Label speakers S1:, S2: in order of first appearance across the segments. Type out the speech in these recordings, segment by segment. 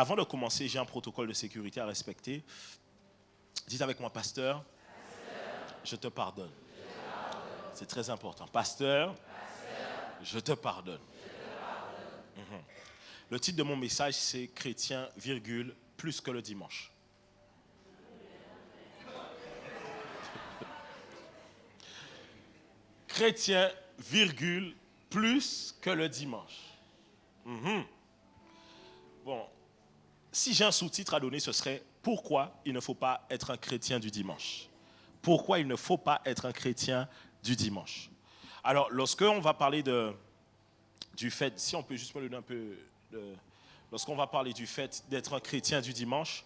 S1: avant de commencer, j'ai un protocole de sécurité à respecter. Dites avec moi, pasteur, je te pardonne. C'est très important. Pasteur, je te pardonne. Le titre de mon message, c'est chrétien, virgule, plus que le dimanche. Chrétien, virgule, plus que le dimanche. Bon, si j'ai un sous-titre à donner, ce serait « Pourquoi il ne faut pas être un chrétien du dimanche ?» Pourquoi il ne faut pas être un chrétien du dimanche? Alors, lorsqu'on va parler du fait, si on peut juste me donner un peu... lorsqu'on va parler du fait d'être un chrétien du dimanche,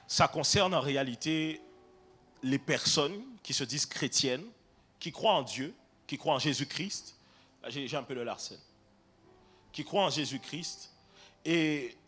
S1: ça concerne en réalité les personnes qui se disent chrétiennes, qui croient en Dieu, qui croient en Jésus-Christ. Là, j'ai un peu le Larsen. Qui croient en Jésus-Christ,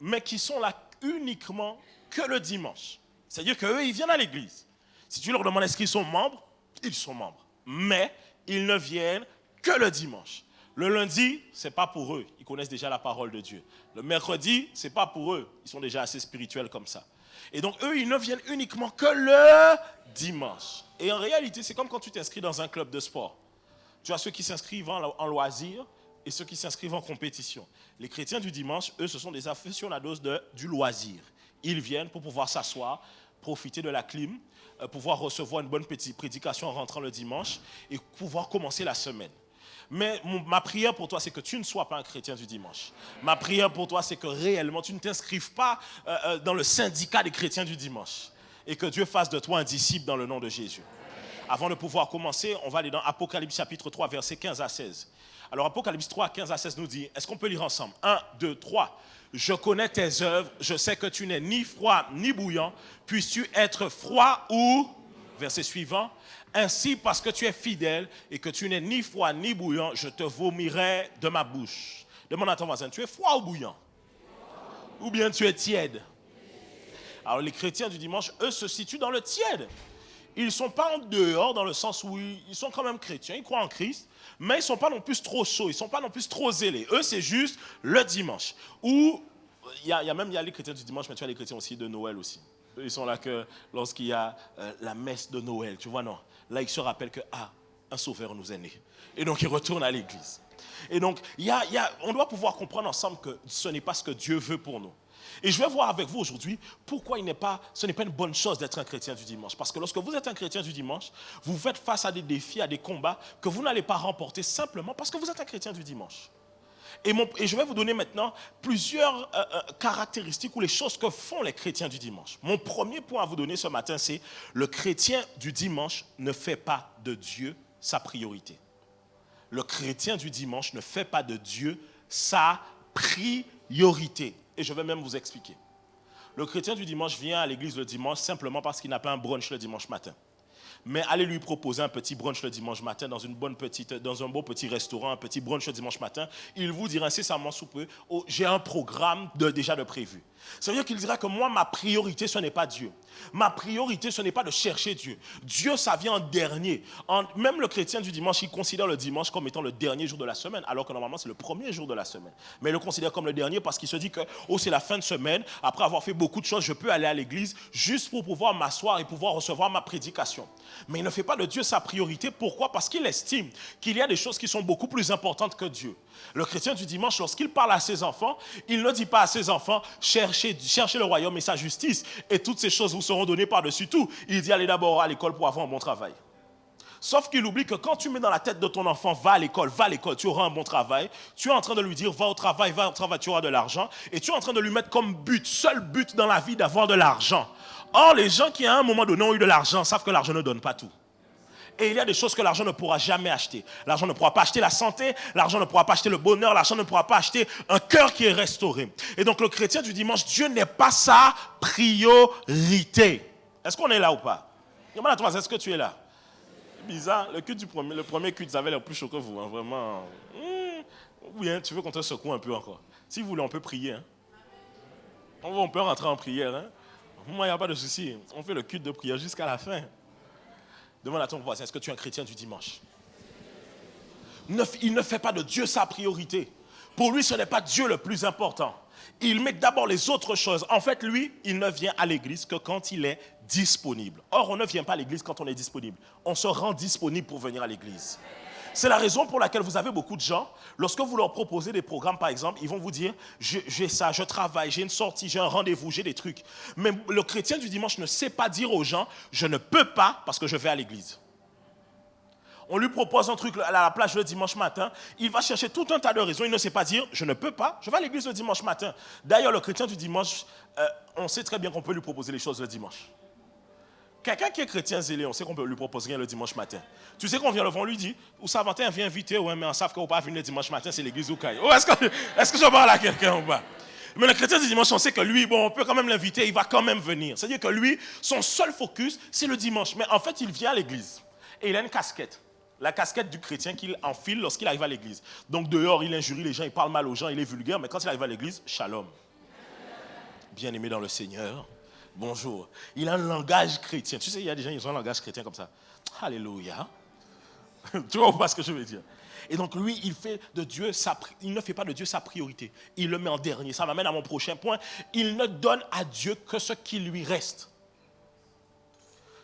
S1: mais qui sont là uniquement que le dimanche. C'est-à-dire qu'eux, ils viennent à l'église. Si tu leur demandes est-ce qu'ils sont membres, ils sont membres. Mais ils ne viennent que le dimanche. Le lundi, ce n'est pas pour eux. Ils connaissent déjà la parole de Dieu. Le mercredi, ce n'est pas pour eux. Ils sont déjà assez spirituels comme ça. Et donc, eux, ils ne viennent uniquement que le dimanche. Et en réalité, c'est comme quand tu t'inscris dans un club de sport. Tu as ceux qui s'inscrivent en loisir et ceux qui s'inscrivent en compétition. Les chrétiens du dimanche, eux, ce sont des aficionados du loisir. Ils viennent pour pouvoir s'asseoir, profiter de la clim, pouvoir recevoir une bonne petite prédication en rentrant le dimanche et pouvoir commencer la semaine. Mais ma prière pour toi, c'est que tu ne sois pas un chrétien du dimanche. Ma prière pour toi, c'est que réellement, tu ne t'inscrives pas dans le syndicat des chrétiens du dimanche. Et que Dieu fasse de toi un disciple dans le nom de Jésus. Avant de pouvoir commencer, on va aller dans Apocalypse chapitre 3, versets 15 à 16. Alors Apocalypse 3, 15 à 16 nous dit, est-ce qu'on peut lire ensemble? 1, 2, 3. Je connais tes œuvres, je sais que tu n'es ni froid ni bouillant. Puisses-tu être froid ou... Verset suivant. Ainsi, parce que tu es fidèle et que tu n'es ni froid ni bouillant, je te vomirai de ma bouche. Demande à ton voisin, tu es froid ou bouillant? Ou bien tu es tiède? Alors les chrétiens du dimanche, eux, se situent dans le tiède. Ils ne sont pas en dehors dans le sens où ils sont quand même chrétiens, ils croient en Christ, mais ils ne sont pas non plus trop chauds, ils ne sont pas non plus trop zélés. Eux, c'est juste le dimanche. Ou, il y a les chrétiens du dimanche, mais tu as les chrétiens aussi de Noël aussi. Eux, ils sont là que lorsqu'il y a la messe de Noël, tu vois, non. Là, ils se rappellent que, un sauveur nous est né. Et donc, ils retournent à l'église. Et donc, on doit pouvoir comprendre ensemble que ce n'est pas ce que Dieu veut pour nous. Et je vais voir avec vous aujourd'hui pourquoi ce n'est pas une bonne chose d'être un chrétien du dimanche. Parce que lorsque vous êtes un chrétien du dimanche, vous faites face à des défis, à des combats que vous n'allez pas remporter simplement parce que vous êtes un chrétien du dimanche. Et je vais vous donner maintenant plusieurs caractéristiques ou les choses que font les chrétiens du dimanche. Mon premier point à vous donner ce matin, c'est le chrétien du dimanche ne fait pas de Dieu sa priorité. Le chrétien du dimanche ne fait pas de Dieu sa priorité. Et je vais même vous expliquer. Le chrétien du dimanche vient à l'église le dimanche simplement parce qu'il n'a pas un brunch le dimanche matin. Mais allez lui proposer un petit brunch le dimanche matin dans un beau petit restaurant, un petit brunch le dimanche matin. Il vous dira incessamment sous peu, j'ai un programme déjà de prévu. Ça veut dire qu'il dira que moi, ma priorité, ce n'est pas Dieu. Ma priorité, ce n'est pas de chercher Dieu. Dieu, ça vient en dernier. Même le chrétien du dimanche, il considère le dimanche comme étant le dernier jour de la semaine, alors que normalement, c'est le premier jour de la semaine. Mais il le considère comme le dernier parce qu'il se dit que, c'est la fin de semaine. Après avoir fait beaucoup de choses, je peux aller à l'église juste pour pouvoir m'asseoir et pouvoir recevoir ma prédication. Mais il ne fait pas de Dieu sa priorité. Pourquoi? Parce qu'il estime qu'il y a des choses qui sont beaucoup plus importantes que Dieu. Le chrétien du dimanche, lorsqu'il parle à ses enfants, il ne dit pas à ses enfants, cherchez le royaume et sa justice, et toutes ces choses vous seront données par-dessus tout. Il dit, allez d'abord à l'école pour avoir un bon travail. Sauf qu'il oublie que quand tu mets dans la tête de ton enfant, va à l'école, tu auras un bon travail, tu es en train de lui dire, va au travail, tu auras de l'argent, et tu es en train de lui mettre comme seul but dans la vie d'avoir de l'argent. Or, les gens qui à un moment donné ont eu de l'argent savent que l'argent ne donne pas tout. Et il y a des choses que l'argent ne pourra jamais acheter. L'argent ne pourra pas acheter la santé, l'argent ne pourra pas acheter le bonheur, l'argent ne pourra pas acheter un cœur qui est restauré. Et donc le chrétien du dimanche, Dieu n'est pas sa priorité. Est-ce qu'on est là ou pas? Demande à toi, est-ce que tu es là? C'est bizarre, le premier culte, ça avait l'air plus chaud que vous, hein, vraiment. Oui, hein, tu veux qu'on te secoue un peu encore? Si vous voulez, on peut prier. Hein. On peut rentrer en prière. Hein. Moi, il n'y a pas de souci. On fait le culte de prière jusqu'à la fin. Demande à ton voisin, est-ce que tu es un chrétien du dimanche? Il ne fait pas de Dieu sa priorité. Pour lui, ce n'est pas Dieu le plus important. Il met d'abord les autres choses. En fait, lui, il ne vient à l'église que quand il est disponible. Or, on ne vient pas à l'église quand on est disponible. On se rend disponible pour venir à l'église. C'est la raison pour laquelle vous avez beaucoup de gens, lorsque vous leur proposez des programmes, par exemple, ils vont vous dire, j'ai ça, je travaille, j'ai une sortie, j'ai un rendez-vous, j'ai des trucs. Mais le chrétien du dimanche ne sait pas dire aux gens, je ne peux pas parce que je vais à l'église. On lui propose un truc à la plage le dimanche matin, il va chercher tout un tas de raisons, il ne sait pas dire, je ne peux pas, je vais à l'église le dimanche matin. D'ailleurs, le chrétien du dimanche, on sait très bien qu'on peut lui proposer les choses le dimanche. Quelqu'un qui est chrétien zélé, on sait qu'on peut lui proposer rien le dimanche matin. Tu sais qu'on vient le voir, on lui dit, ou ça matin, vient inviter, ouais, mais on savent qu'on ne va pas venir le dimanche matin, c'est l'église ou caille. Oh, est-ce que je parle à quelqu'un ou pas? Mais le chrétien du dimanche, on sait que lui, bon, on peut quand même l'inviter, il va quand même venir. C'est-à-dire que lui, son seul focus, c'est le dimanche. Mais en fait, il vient à l'église et il a une casquette. La casquette du chrétien qu'il enfile lorsqu'il arrive à l'église. Donc dehors, il injurie les gens, il parle mal aux gens, il est vulgaire, mais quand il arrive à l'église, shalom. Bien-aimé dans le Seigneur, bonjour. Il a un langage chrétien. Tu sais, il y a des gens qui ont un langage chrétien comme ça. Alléluia. Tu vois pas ce que je veux dire? Et donc lui, il ne fait pas de Dieu sa priorité. Il le met en dernier. Ça m'amène à mon prochain point. Il ne donne à Dieu que ce qui lui reste.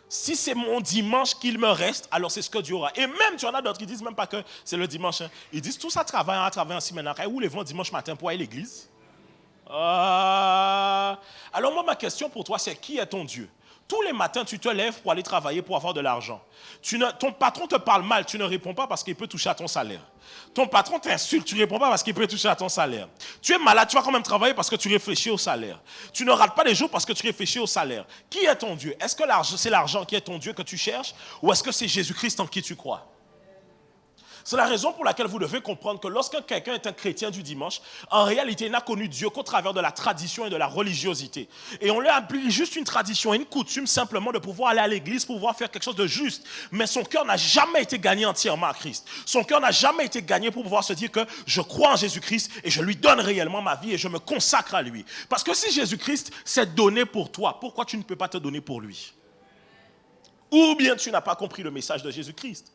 S1: Si c'est mon dimanche qu'il me reste, alors c'est ce que Dieu aura. Et même, tu en as d'autres qui disent même pas que c'est le dimanche. Hein. Ils disent tout ça travaille ainsi maintenant. Où les vont dimanche matin pour aller à l'église? Alors moi, ma question pour toi, c'est qui est ton Dieu? Tous les matins, tu te lèves pour aller travailler, pour avoir de l'argent. Ton patron te parle mal, tu ne réponds pas parce qu'il peut toucher à ton salaire. Ton patron t'insulte, tu ne réponds pas parce qu'il peut toucher à ton salaire. Tu es malade, tu vas quand même travailler parce que tu réfléchis au salaire. Tu ne rates pas les jours parce que tu réfléchis au salaire. Qui est ton Dieu? Est-ce que c'est l'argent qui est ton Dieu que tu cherches ou est-ce que c'est Jésus-Christ en qui tu crois? C'est la raison pour laquelle vous devez comprendre que lorsque quelqu'un est un chrétien du dimanche, en réalité, il n'a connu Dieu qu'au travers de la tradition et de la religiosité. Et on lui a appris juste une tradition, une coutume simplement de pouvoir aller à l'église, pour pouvoir faire quelque chose de juste. Mais son cœur n'a jamais été gagné entièrement à Christ. Son cœur n'a jamais été gagné pour pouvoir se dire que je crois en Jésus-Christ et je lui donne réellement ma vie et je me consacre à lui. Parce que si Jésus-Christ s'est donné pour toi, pourquoi tu ne peux pas te donner pour lui? Ou bien tu n'as pas compris le message de Jésus-Christ,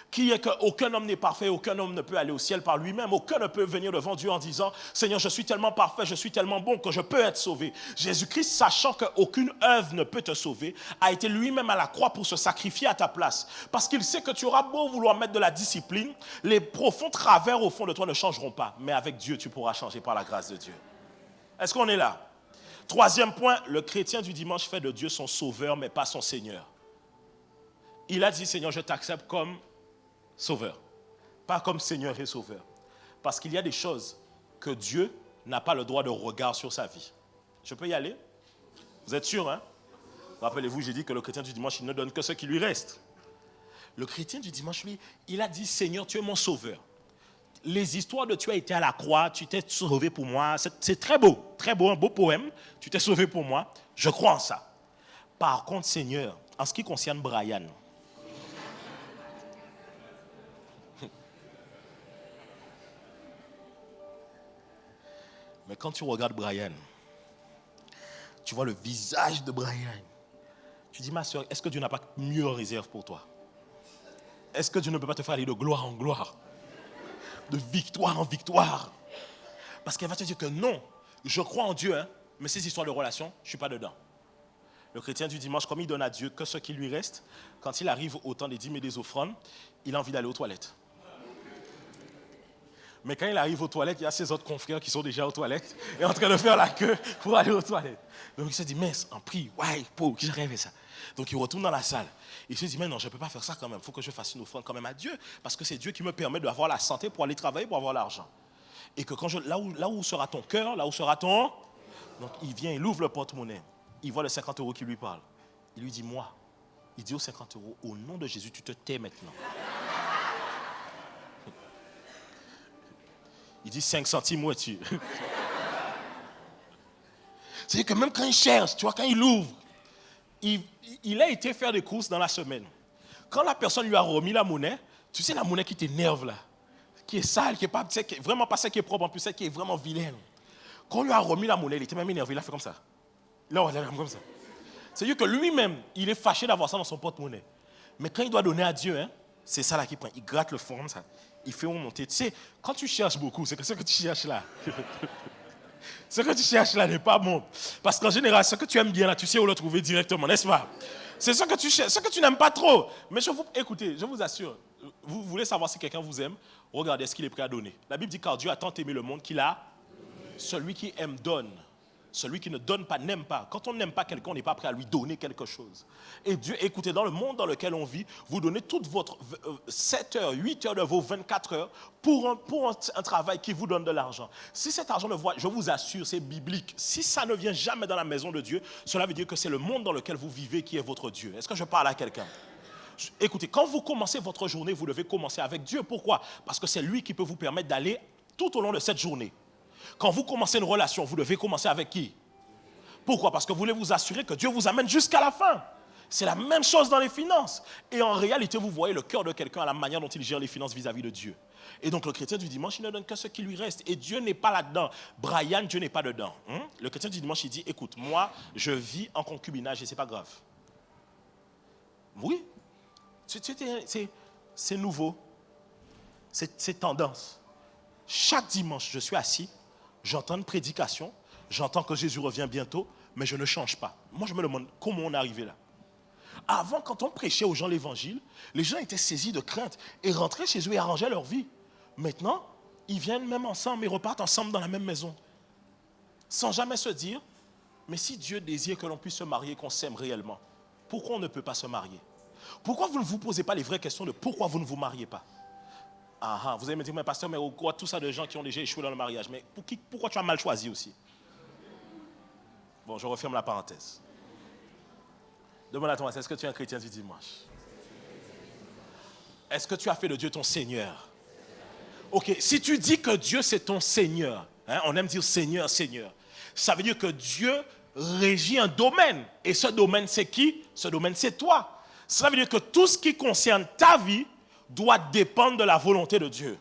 S1: qui est qu'aucun homme n'est parfait, aucun homme ne peut aller au ciel par lui-même, aucun ne peut venir devant Dieu en disant « Seigneur, je suis tellement parfait, je suis tellement bon que je peux être sauvé ». Jésus-Christ, sachant qu'aucune œuvre ne peut te sauver, a été lui-même à la croix pour se sacrifier à ta place. Parce qu'il sait que tu auras beau vouloir mettre de la discipline, les profonds travers au fond de toi ne changeront pas. Mais avec Dieu, tu pourras changer par la grâce de Dieu. Est-ce qu'on est là? Troisième point, le chrétien du dimanche fait de Dieu son sauveur, mais pas son Seigneur. Il a dit « Seigneur, je t'accepte comme Sauveur, pas comme Seigneur et Sauveur. Parce qu'il y a des choses que Dieu n'a pas le droit de regard sur sa vie. Je peux y aller? Vous êtes sûr, hein? Rappelez-vous, j'ai dit que le chrétien du dimanche, il ne donne que ce qui lui reste. Le chrétien du dimanche, lui, il a dit, Seigneur, tu es mon Sauveur. Les histoires de tu as été à la croix, tu t'es sauvé pour moi, c'est très beau, un beau poème. Tu t'es sauvé pour moi, je crois en ça. Par contre, Seigneur, en ce qui concerne Brian, mais quand tu regardes Brian, tu vois le visage de Brian. Tu dis, ma soeur, est-ce que Dieu n'a pas mieux en réserve pour toi? Est-ce que Dieu ne peut pas te faire aller de gloire en gloire, de victoire en victoire? Parce qu'elle va te dire que non, je crois en Dieu, hein, mais ces histoires de relations, je ne suis pas dedans. Le chrétien du dimanche, comme il donne à Dieu que ce qui lui reste, quand il arrive au temps des dîmes et des offrandes, il a envie d'aller aux toilettes. Mais quand il arrive aux toilettes, il y a ses autres confrères qui sont déjà aux toilettes et en train de faire la queue pour aller aux toilettes. Donc il se dit, mince, en prix, ouais, pour qui j'arrive ça. Donc il retourne dans la salle. Il se dit, mais non, je ne peux pas faire ça quand même. Il faut que je fasse une offrande quand même à Dieu. Parce que c'est Dieu qui me permet d'avoir la santé pour aller travailler, pour avoir l'argent. Et que là où sera ton cœur, là où sera ton... Donc il vient, il ouvre le porte-monnaie. Il voit les 50 € qui lui parle. Il lui dit, moi. Il dit aux 50 €, au nom de Jésus, tu te tais maintenant. Il dit 5 centimes, où es-tu? C'est-à-dire que même quand il cherche, tu vois, quand il ouvre, il a été faire des courses dans la semaine. Quand la personne lui a remis la monnaie, tu sais la monnaie qui t'énerve là, qui est sale, qui est vraiment pas celle qui est propre, en plus celle qui est vraiment vilaine. Quand on lui a remis la monnaie, il était même énervé, il a fait comme ça. Là, il a fait comme ça. C'est-à-dire que lui-même, il est fâché d'avoir ça dans son porte-monnaie. Mais quand il doit donner à Dieu, hein, c'est ça là qu'il prend. Il gratte le fond, ça. Il fait remonter. Tu sais, quand tu cherches beaucoup, c'est ce que tu cherches là. Ce que tu cherches là n'est pas bon. Parce qu'en général, ce que tu aimes bien là, tu sais où le trouver directement, n'est-ce pas? C'est ce que tu cherches, ce que tu n'aimes pas trop. Mais écoutez, je vous assure, vous voulez savoir si quelqu'un vous aime, regardez ce qu'il est prêt à donner. La Bible dit car Dieu a tant aimé le monde qu'il a, celui qui aime donne. Celui qui ne donne pas n'aime pas. Quand on n'aime pas quelqu'un, on n'est pas prêt à lui donner quelque chose. Et Dieu, écoutez, dans le monde dans lequel on vit, vous donnez toute votre 7 heures, 8 heures de vos 24 heures pour un travail qui vous donne de l'argent. Si cet argent ne voit, je vous assure, c'est biblique. Si ça ne vient jamais dans la maison de Dieu, cela veut dire que c'est le monde dans lequel vous vivez qui est votre Dieu. Est-ce que je parle à quelqu'un? Écoutez, quand vous commencez votre journée, vous devez commencer avec Dieu. Pourquoi? Parce que c'est lui qui peut vous permettre d'aller tout au long de cette journée. Quand vous commencez une relation, vous devez commencer avec qui? Pourquoi? Parce que vous voulez vous assurer que Dieu vous amène jusqu'à la fin. C'est la même chose dans les finances. Et en réalité, vous voyez le cœur de quelqu'un à la manière dont il gère les finances vis-à-vis de Dieu. Et donc le chrétien du dimanche, il ne donne que ce qui lui reste. Et Dieu n'est pas là-dedans. Brian, Dieu n'est pas dedans. Le chrétien du dimanche, il dit, écoute, moi, je vis en concubinage et ce n'est pas grave. Oui, c'est nouveau. C'est tendance. Chaque dimanche, je suis assis. J'entends une prédication, j'entends que Jésus revient bientôt, mais je ne change pas. Moi, je me demande comment on est arrivé là. Avant, quand on prêchait aux gens l'évangile, les gens étaient saisis de crainte et rentraient chez eux et arrangeaient leur vie. Maintenant, ils viennent même ensemble et repartent ensemble dans la même maison. Sans jamais se dire, mais si Dieu désire que l'on puisse se marier, qu'on s'aime réellement, pourquoi on ne peut pas se marier? Pourquoi vous ne vous posez pas les vraies questions de pourquoi vous ne vous mariez pas? Ah, vous allez me dire, mais pasteur, mais au quoi tout ça de gens qui ont déjà échoué dans le mariage? Mais pourquoi tu as mal choisi aussi? Bon, je referme la parenthèse. Demande à ton est-ce que tu es un chrétien du dimanche? Est-ce que tu as fait de Dieu ton Seigneur? Ok, si tu dis que Dieu c'est ton Seigneur, on aime dire Seigneur, Seigneur, ça veut dire que Dieu régit un domaine. Et ce domaine c'est qui? Ce domaine c'est toi. Ça veut dire que tout ce qui concerne ta vie doit dépendre de la volonté de Dieu.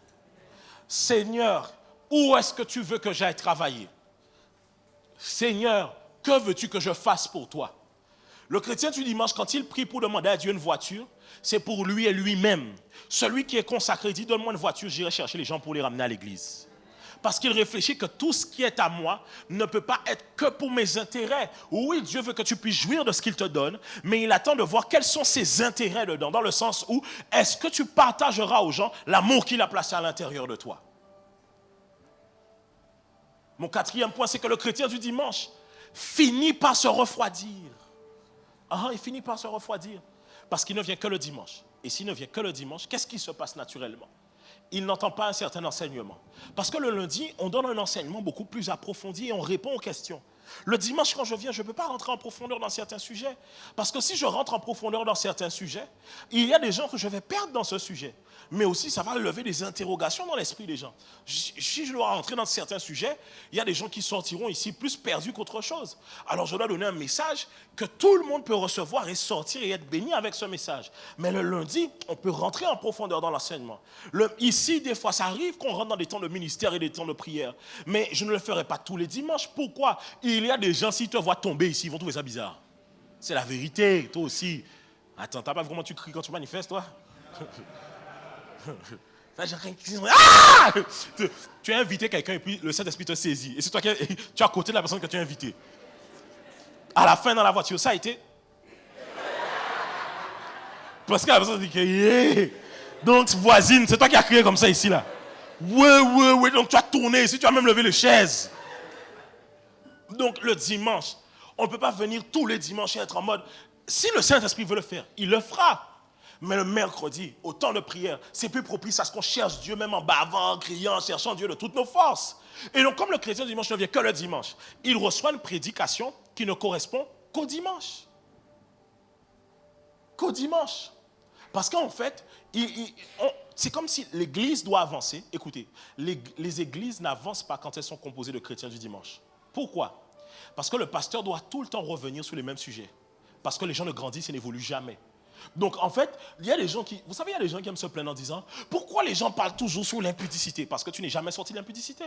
S1: Seigneur, où est-ce que tu veux que j'aille travailler? Seigneur, que veux-tu que je fasse pour toi? Le chrétien du dimanche, quand il prie pour demander à Dieu une voiture, c'est pour lui et lui-même. Celui qui est consacré dit, donne-moi une voiture, j'irai chercher les gens pour les ramener à l'église. Parce qu'il réfléchit que tout ce qui est à moi ne peut pas être que pour mes intérêts. Oui, Dieu veut que tu puisses jouir de ce qu'il te donne, mais il attend de voir quels sont ses intérêts dedans, dans le sens où est-ce que tu partageras aux gens l'amour qu'il a placé à l'intérieur de toi. Mon quatrième point, c'est que le chrétien du dimanche finit par se refroidir. Il finit par se refroidir parce qu'il ne vient que le dimanche. Et s'il ne vient que le dimanche, qu'est-ce qui se passe naturellement? Il n'entend pas un certain enseignement. Parce que le lundi, on donne un enseignement beaucoup plus approfondi et on répond aux questions. Le dimanche, quand je viens, je ne peux pas rentrer en profondeur dans certains sujets. Parce que si je rentre en profondeur dans certains sujets, il y a des gens que je vais perdre dans ce sujet. Mais aussi, ça va lever des interrogations dans l'esprit des gens. Si je dois rentrer dans certains sujets, il y a des gens qui sortiront ici plus perdus qu'autre chose. Alors, je dois donner un message que tout le monde peut recevoir et sortir et être béni avec ce message. Mais le lundi, on peut rentrer en profondeur dans l'enseignement. Ici, des fois, ça arrive qu'on rentre dans des temps de ministère et des temps de prière. Mais je ne le ferai pas tous les dimanches. Pourquoi? Il y a des gens, s'ils te voient tomber ici, ils vont trouver ça bizarre. C'est la vérité, toi aussi. Attends, t'as pas vu comment tu cries quand tu manifestes, toi? Ah! Tu as invité quelqu'un et puis le Saint-Esprit te saisit. Et c'est toi qui tu es à côté de la personne que tu as invitée. À la fin, dans la voiture, ça a été. Parce que la personne dit que. Yeah. Donc, voisine, c'est toi qui as crié comme ça ici, là. Ouais. Donc, tu as tourné ici, tu as même levé les chaises. Donc, le dimanche, on ne peut pas venir tous les dimanches et être en mode. Si le Saint-Esprit veut le faire, il le fera. Mais le mercredi, au temps de prière, c'est plus propice à ce qu'on cherche Dieu, même en bavant, en criant, en cherchant Dieu de toutes nos forces. Et donc, comme le chrétien du dimanche ne vient que le dimanche, il reçoit une prédication qui ne correspond qu'au dimanche. Qu'au dimanche. Parce qu'en fait, c'est comme si l'église doit avancer. Écoutez, les églises n'avancent pas quand elles sont composées de chrétiens du dimanche. Pourquoi? Parce que le pasteur doit tout le temps revenir sur les mêmes sujets. Parce que les gens ne grandissent et n'évoluent jamais. Donc, en fait, il y a des gens qui... Vous savez, il y a des gens qui aiment se plaindre en disant « Pourquoi les gens parlent toujours sur l'impudicité ?» Parce que tu n'es jamais sorti de l'impudicité.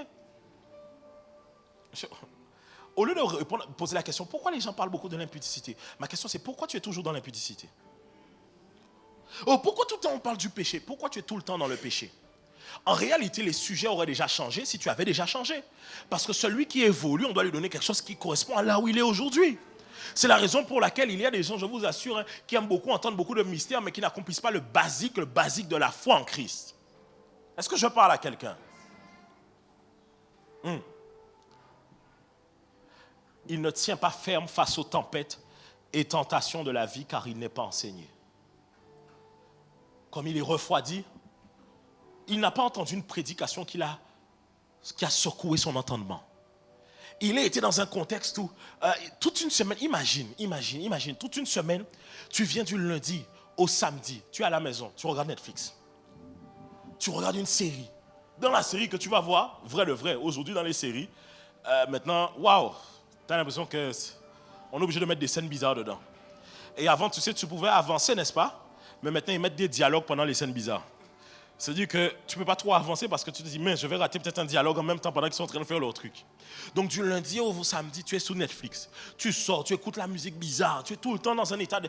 S1: Au lieu de poser la question « Pourquoi les gens parlent beaucoup de l'impudicité ?» Ma question, c'est « Pourquoi tu es toujours dans l'impudicité ?» Pourquoi tout le temps on parle du péché? Pourquoi tu es tout le temps dans le péché? En réalité, les sujets auraient déjà changé si tu avais déjà changé. Parce que celui qui évolue, on doit lui donner quelque chose qui correspond à là où il est aujourd'hui. C'est la raison pour laquelle il y a des gens, je vous assure, hein, qui aiment beaucoup entendre beaucoup de mystères, mais qui n'accomplissent pas le basique de la foi en Christ. Est-ce que je parle à quelqu'un? Il ne tient pas ferme face aux tempêtes et tentations de la vie car il n'est pas enseigné. Comme il est refroidi, il n'a pas entendu une prédication qui a secoué son entendement. Il a été dans un contexte où, toute une semaine, imagine, toute une semaine, tu viens du lundi au samedi, tu es à la maison, tu regardes Netflix, tu regardes une série. Dans la série que tu vas voir, vrai de vrai, aujourd'hui dans les séries, maintenant, waouh, tu as l'impression qu'on est obligé de mettre des scènes bizarres dedans. Et avant, tu sais, tu pouvais avancer, n'est-ce pas? Mais maintenant, ils mettent des dialogues pendant les scènes bizarres. C'est-à-dire que tu ne peux pas trop avancer parce que tu te dis, mais je vais rater peut-être un dialogue en même temps pendant qu'ils sont en train de faire leur truc. Donc du lundi au samedi, tu es sur Netflix. Tu sors, tu écoutes la musique bizarre, tu es tout le temps dans un état de...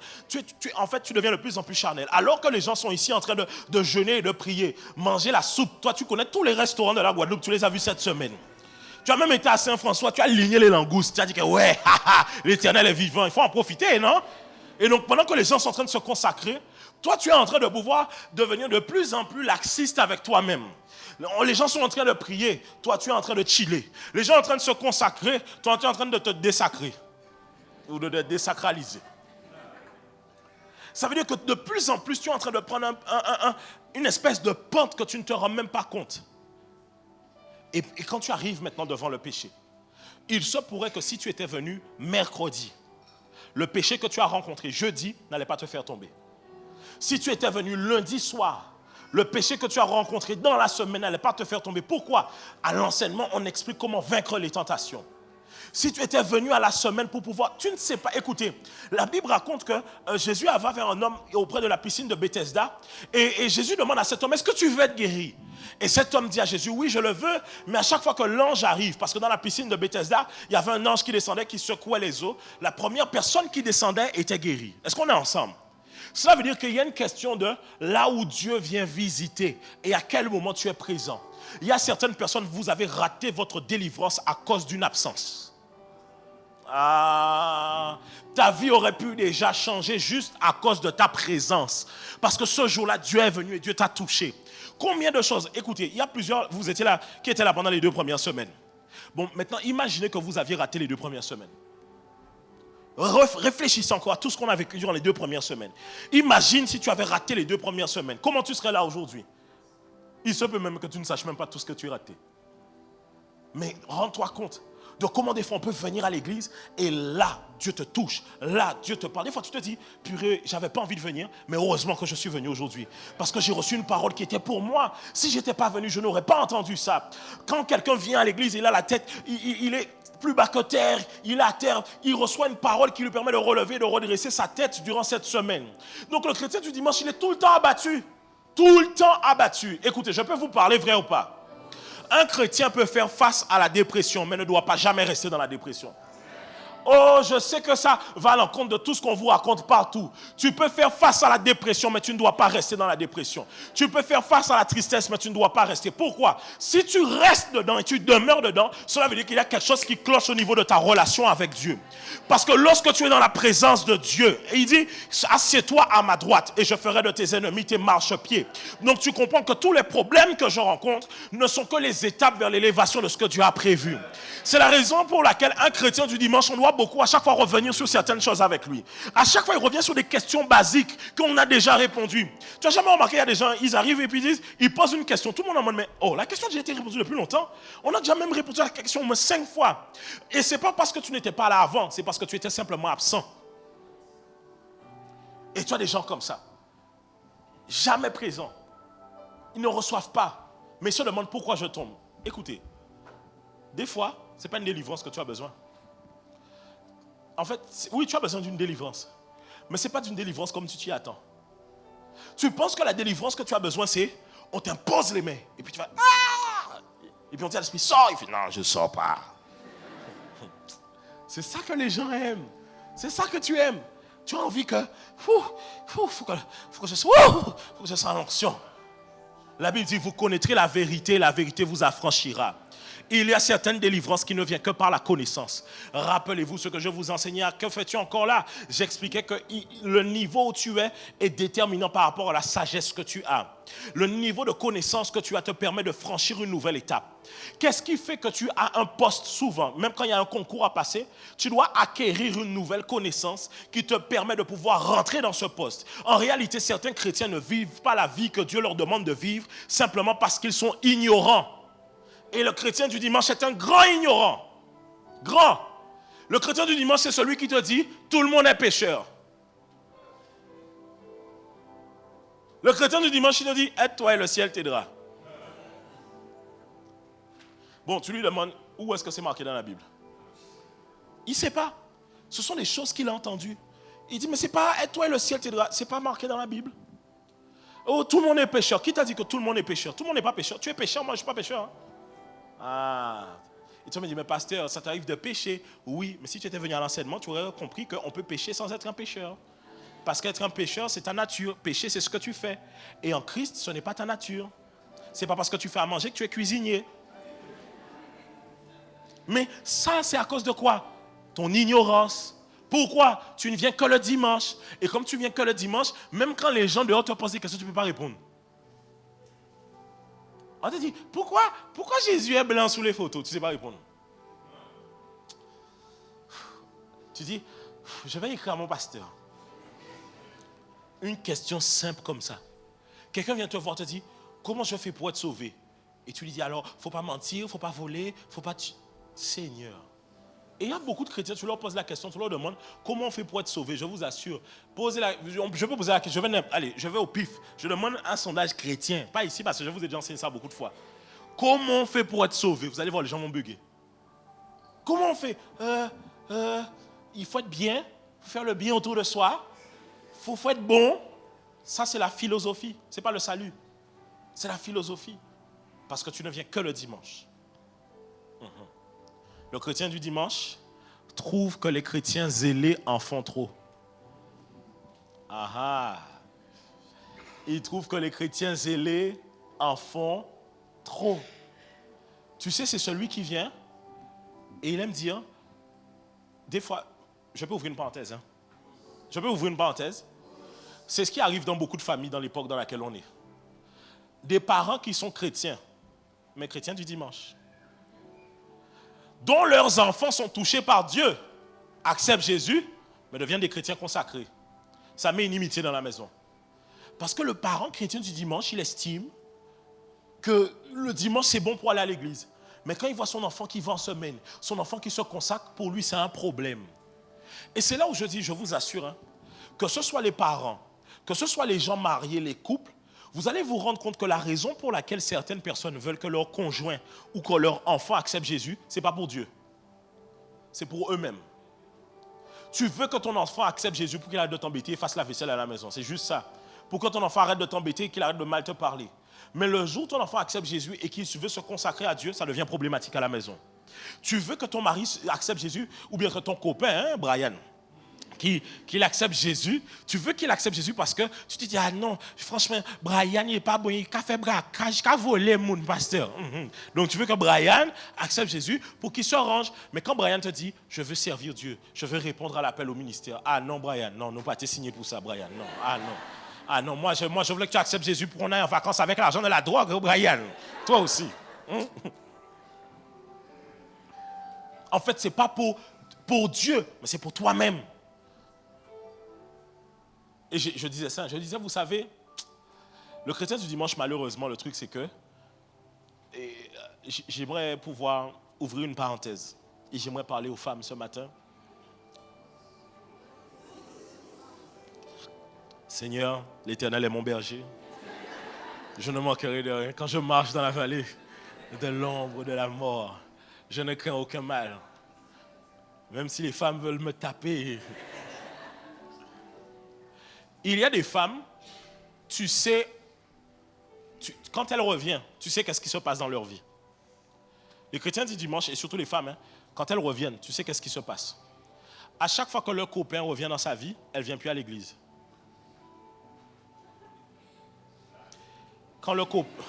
S1: En fait, tu deviens de plus en plus charnel. Alors que les gens sont ici en train de jeûner et de prier, manger la soupe. Toi, tu connais tous les restaurants de la Guadeloupe, tu les as vus cette semaine. Tu as même été à Saint-François, tu as ligné les langoustes. Tu as dit que ouais, l'Éternel est vivant, il faut en profiter, non? Et donc pendant que les gens sont en train de se consacrer, toi, tu es en train de pouvoir devenir de plus en plus laxiste avec toi-même. Les gens sont en train de prier, toi, tu es en train de chiller. Les gens sont en train de se consacrer, toi, tu es en train de te désacrer. Ou de te désacraliser. Ça veut dire que de plus en plus, tu es en train de prendre une espèce de pente que tu ne te rends même pas compte. Et quand tu arrives maintenant devant le péché, il se pourrait que si tu étais venu mercredi, le péché que tu as rencontré jeudi n'allait pas te faire tomber. Si tu étais venu lundi soir, le péché que tu as rencontré dans la semaine n'allait pas te faire tomber. Pourquoi? À l'enseignement, on explique comment vaincre les tentations. Si tu étais venu à la semaine pour pouvoir... Tu ne sais pas... Écoutez, la Bible raconte que Jésus va vers un homme auprès de la piscine de Bethesda et Jésus demande à cet homme, est-ce que tu veux être guéri? Et cet homme dit à Jésus, oui, je le veux, mais à chaque fois que l'ange arrive, parce que dans la piscine de Bethesda, il y avait un ange qui descendait, qui secouait les eaux, la première personne qui descendait était guérie. Est-ce qu'on est ensemble? Cela veut dire qu'il y a une question de là où Dieu vient visiter et à quel moment tu es présent. Il y a certaines personnes, vous avez raté votre délivrance à cause d'une absence. Ta vie aurait pu déjà changer juste à cause de ta présence. Parce que ce jour-là, Dieu est venu et Dieu t'a touché. Combien de choses? Écoutez, il y a plusieurs, vous étiez là, qui étaient là pendant les 2 premières semaines. Bon, maintenant, imaginez que vous aviez raté les 2 premières semaines. Réfléchissez encore à tout ce qu'on a vécu durant les 2 premières semaines. Imagine si tu avais raté les 2 premières semaines. Comment tu serais là aujourd'hui? Il se peut même que tu ne saches même pas tout ce que tu as raté. Mais rends-toi compte de comment des fois on peut venir à l'église et là, Dieu te touche. Là, Dieu te parle. Des fois, tu te dis, purée, j'avais pas envie de venir, mais heureusement que je suis venu aujourd'hui. Parce que j'ai reçu une parole qui était pour moi. Si je n'étais pas venu, je n'aurais pas entendu ça. Quand quelqu'un vient à l'église, il a la tête, il est plus bas que terre, il est à terre, il reçoit une parole qui lui permet de relever, de redresser sa tête durant cette semaine. Donc le chrétien du dimanche, il est tout le temps abattu. Tout le temps abattu. Écoutez, je peux vous parler vrai ou pas? Un chrétien peut faire face à la dépression, mais ne doit pas jamais rester dans la dépression. Oh, je sais que ça va à l'encontre de tout ce qu'on vous raconte partout. Tu peux faire face à la dépression, mais tu ne dois pas rester dans la dépression. Tu peux faire face à la tristesse, mais tu ne dois pas rester. Pourquoi? Si tu restes dedans et tu demeures dedans, cela veut dire qu'il y a quelque chose qui cloche au niveau de ta relation avec Dieu. Parce que lorsque tu es dans la présence de Dieu, et il dit, assieds-toi à ma droite et je ferai de tes ennemis tes marchepieds. Donc tu comprends que tous les problèmes que je rencontre ne sont que les étapes vers l'élévation de ce que Dieu a prévu. C'est la raison pour laquelle un chrétien du dimanche, on doit beaucoup à chaque fois revenir sur certaines choses avec lui. À chaque fois, il revient sur des questions basiques qu'on a déjà répondues. Tu n'as jamais remarqué, il y a des gens, ils arrivent et puis ils posent une question. Tout le monde en mode, mais oh, la question a déjà été répondue depuis longtemps. On a déjà même répondu à la question au moins 5 fois. Et ce n'est pas parce que tu n'étais pas là avant, c'est parce que tu étais simplement absent. Et tu as des gens comme ça, jamais présents. Ils ne reçoivent pas, mais ils se demandent pourquoi je tombe. Écoutez, des fois, ce n'est pas une délivrance que tu as besoin. En fait, oui, tu as besoin d'une délivrance. Mais ce n'est pas d'une délivrance comme tu t'y attends. Tu penses que la délivrance que tu as besoin, c'est on t'impose les mains. Et puis tu vas... Ah! Et puis on dit à l'esprit, sors. Il fait, non, je ne sors pas. C'est ça que les gens aiment. C'est ça que tu aimes. Tu as envie que... faut que je sois l'onction. La Bible dit, vous connaîtrez la vérité vous affranchira. Il y a certaines délivrances qui ne viennent que par la connaissance. Rappelez-vous ce que je vous enseignais. Que fais-tu encore là? J'expliquais que le niveau où tu es est déterminant par rapport à la sagesse que tu as. Le niveau de connaissance que tu as te permet de franchir une nouvelle étape. Qu'est-ce qui fait que tu as un poste souvent? Même quand il y a un concours à passer, tu dois acquérir une nouvelle connaissance qui te permet de pouvoir rentrer dans ce poste. En réalité, certains chrétiens ne vivent pas la vie que Dieu leur demande de vivre simplement parce qu'ils sont ignorants. Et le chrétien du dimanche est un grand ignorant. Grand. Le chrétien du dimanche, c'est celui qui te dit, tout le monde est pécheur. Le chrétien du dimanche, il te dit, aide-toi et le ciel t'aidera. Bon, tu lui demandes, où est-ce que c'est marqué dans la Bible? Il ne sait pas. Ce sont des choses qu'il a entendues. Il dit, mais c'est pas, aide-toi et le ciel t'aidera. Ce n'est pas marqué dans la Bible. Oh, tout le monde est pécheur. Qui t'a dit que tout le monde est pécheur? Tout le monde n'est pas pécheur. Tu es pécheur, moi je ne suis pas pécheur. Hein? Ah. Et tu me dis, mais pasteur, ça t'arrive de pécher? Oui, mais si tu étais venu à l'enseignement, tu aurais compris qu'on peut pécher sans être un pécheur. Parce qu'être un pécheur, c'est ta nature. Pécher, c'est ce que tu fais. Et en Christ, ce n'est pas ta nature. Ce n'est pas parce que tu fais à manger que tu es cuisinier. Mais ça, c'est à cause de quoi? Ton ignorance. Pourquoi? Tu ne viens que le dimanche. Et comme tu viens que le dimanche, même quand les gens dehors te posent des questions, tu ne peux pas répondre. On te dit, pourquoi Jésus est blanc sous les photos? Tu ne sais pas répondre. Tu dis, je vais écrire à mon pasteur. Une question simple comme ça. Quelqu'un vient te voir, te dit, comment je fais pour être sauvé? Et tu lui dis, alors, il ne faut pas mentir, il ne faut pas voler, il ne faut pas... Seigneur. Et il y a beaucoup de chrétiens, tu leur poses la question, tu leur demandes, comment on fait pour être sauvé? Je vous assure. Je peux poser la question, je vais au pif. Je demande un sondage chrétien, pas ici parce que je vous ai déjà enseigné ça beaucoup de fois. Comment on fait pour être sauvé? Vous allez voir, les gens vont bugger. Comment on fait? Il faut être bien, il faut faire le bien autour de soi, il faut être bon. Ça, c'est la philosophie, ce n'est pas le salut. C'est la philosophie. Parce que tu ne viens que le dimanche. Le chrétien du dimanche trouve que les chrétiens zélés en font trop. Il trouve que les chrétiens zélés en font trop. Tu sais, c'est celui qui vient et il aime dire, des fois, je peux ouvrir une parenthèse. Je peux ouvrir une parenthèse. C'est ce qui arrive dans beaucoup de familles dans l'époque dans laquelle on est. Des parents qui sont chrétiens, mais chrétiens du dimanche, dont leurs enfants sont touchés par Dieu, acceptent Jésus, mais deviennent des chrétiens consacrés. Ça met une inimitié dans la maison. Parce que le parent chrétien du dimanche, il estime que le dimanche, c'est bon pour aller à l'église. Mais quand il voit son enfant qui va en semaine, son enfant qui se consacre, pour lui, c'est un problème. Et c'est là où je dis, je vous assure, que ce soit les parents, que ce soit les gens mariés, les couples, vous allez vous rendre compte que la raison pour laquelle certaines personnes veulent que leur conjoint ou que leur enfant accepte Jésus, ce n'est pas pour Dieu. C'est pour eux-mêmes. Tu veux que ton enfant accepte Jésus pour qu'il arrête de t'embêter et fasse la vaisselle à la maison. C'est juste ça. Pour que ton enfant arrête de t'embêter et qu'il arrête de mal te parler. Mais le jour où ton enfant accepte Jésus et qu'il veut se consacrer à Dieu, ça devient problématique à la maison. Tu veux que ton mari accepte Jésus ou bien que ton copain, Brian, qu'il accepte Jésus, tu veux qu'il accepte Jésus parce que tu te dis, ah non, franchement, Brian, il n'est pas bon, il a fait braquage, il a volé mon pasteur. Donc tu veux que Brian accepte Jésus pour qu'il se range. Mais quand Brian te dit, je veux servir Dieu, je veux répondre à l'appel au ministère. Ah non, Brian, non, nous pas été signé pour ça, Brian, non, ah non. Ah non, moi je voulais que tu acceptes Jésus pour qu'on aille en vacances avec l'argent de la drogue, Brian. Toi aussi. En fait, ce n'est pas pour Dieu, mais c'est pour toi-même. Et je disais ça, vous savez, le chrétien du dimanche, malheureusement, le truc c'est que, j'aimerais pouvoir ouvrir une parenthèse, et j'aimerais parler aux femmes ce matin. Seigneur, l'Éternel est mon berger, je ne manquerai de rien. Quand je marche dans la vallée de l'ombre de la mort, je ne crains aucun mal. Même si les femmes veulent me taper. Il y a des femmes, tu sais, quand elles reviennent, tu sais qu'est-ce qui se passe dans leur vie. Les chrétiens du dimanche, et surtout les femmes, quand elles reviennent, tu sais qu'est-ce qui se passe. À chaque fois que leur copain revient dans sa vie, elle ne vient plus à l'église. Quand le couple...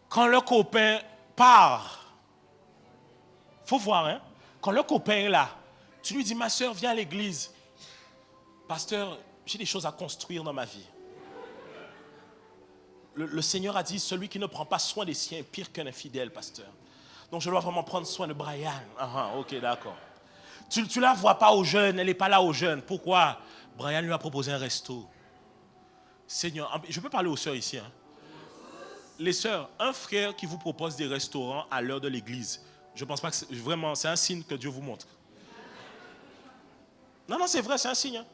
S1: Quand le copain part, faut voir, hein? Quand le copain est là, tu lui dis, ma soeur, viens à l'église. Pasteur, j'ai des choses à construire dans ma vie. Le Seigneur a dit, celui qui ne prend pas soin des siens est pire qu'un infidèle, pasteur. Donc je dois vraiment prendre soin de Brian. Ok, d'accord. Tu ne la vois pas aux jeunes, elle n'est pas là aux jeunes. Pourquoi? Brian lui a proposé un resto. Seigneur, je peux parler aux sœurs ici, hein? Les sœurs, un frère qui vous propose des restaurants à l'heure de l'église, je ne pense pas que c'est un signe que Dieu vous montre. Non, c'est vrai, c'est un signe. Hein.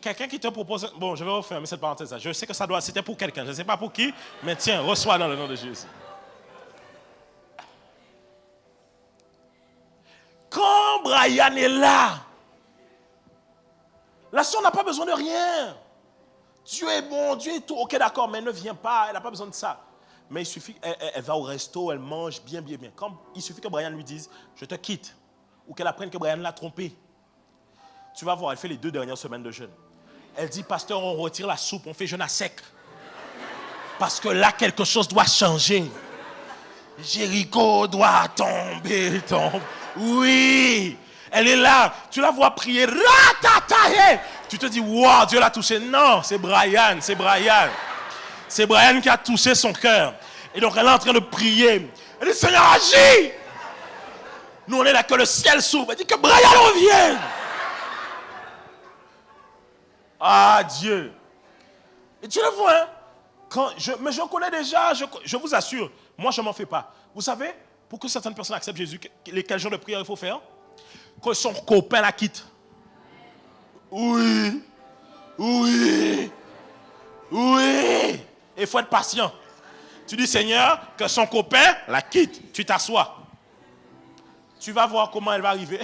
S1: Quelqu'un qui te propose... Bon, je vais refermer cette parenthèse. Je sais que c'était pour quelqu'un, je ne sais pas pour qui, mais tiens, reçois dans le nom de Jésus. Quand Brian est là, la sœur n'a pas besoin de rien. Dieu est bon, Dieu est tout. Ok, d'accord, mais elle ne vient pas, elle n'a pas besoin de ça. Mais il suffit qu'elle va au resto, elle mange bien. Il suffit que Brian lui dise, je te quitte. Ou qu'elle apprenne que Brian l'a trompé. Tu vas voir, elle fait les 2 dernières semaines de jeûne. Elle dit, pasteur, on retire la soupe, on fait jeûne à sec. Parce que là, quelque chose doit changer. Jéricho doit tomber. Oui, elle est là. Tu la vois prier. Tu te dis, wow, Dieu l'a touché. Non, c'est Brian. C'est Brian qui a touché son cœur. Et donc elle est en train de prier. Elle dit, Seigneur, agis. Nous, on est là que le ciel s'ouvre. Elle dit que Brian revienne. Ah, Dieu. Et tu le vois, hein? Mais je connais déjà, je vous assure. Moi, je ne m'en fais pas. Vous savez, pour que certaines personnes acceptent Jésus, quel genre de prière il faut faire? Que son copain la quitte. Oui. Il faut être patient. Tu dis, Seigneur, que son copain la quitte. Tu t'assois. Tu vas voir comment elle va arriver.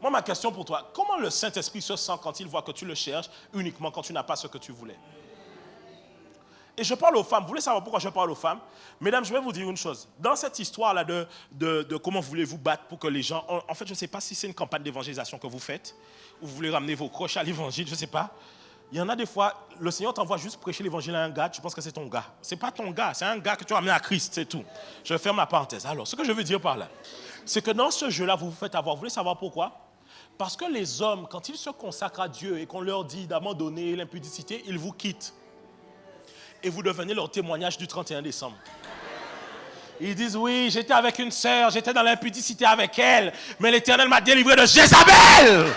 S1: Moi, ma question pour toi, comment le Saint-Esprit se sent quand il voit que tu le cherches uniquement quand tu n'as pas ce que tu voulais? Et je parle aux femmes. Vous voulez savoir pourquoi je parle aux femmes? Mesdames, je vais vous dire une chose. Dans cette histoire-là de comment voulez-vous battre pour que les gens... En fait, je ne sais pas si c'est une campagne d'évangélisation que vous faites, ou vous voulez ramener vos croches à l'évangile, je ne sais pas. Il y en a des fois, le Seigneur t'envoie juste prêcher l'évangile à un gars, tu penses que c'est ton gars. Ce n'est pas ton gars, c'est un gars que tu as amené à Christ, c'est tout. Je ferme la parenthèse. Alors, ce que je veux dire par là, c'est que dans ce jeu-là, vous vous faites avoir. Vous voulez savoir pourquoi? Parce que les hommes, quand ils se consacrent à Dieu et qu'on leur dit d'abandonner l'impudicité, ils vous quittent. Et vous devenez leur témoignage du 31 décembre. Ils disent, oui, j'étais avec une sœur, j'étais dans l'impudicité avec elle, mais l'Éternel m'a délivré de Jézabel.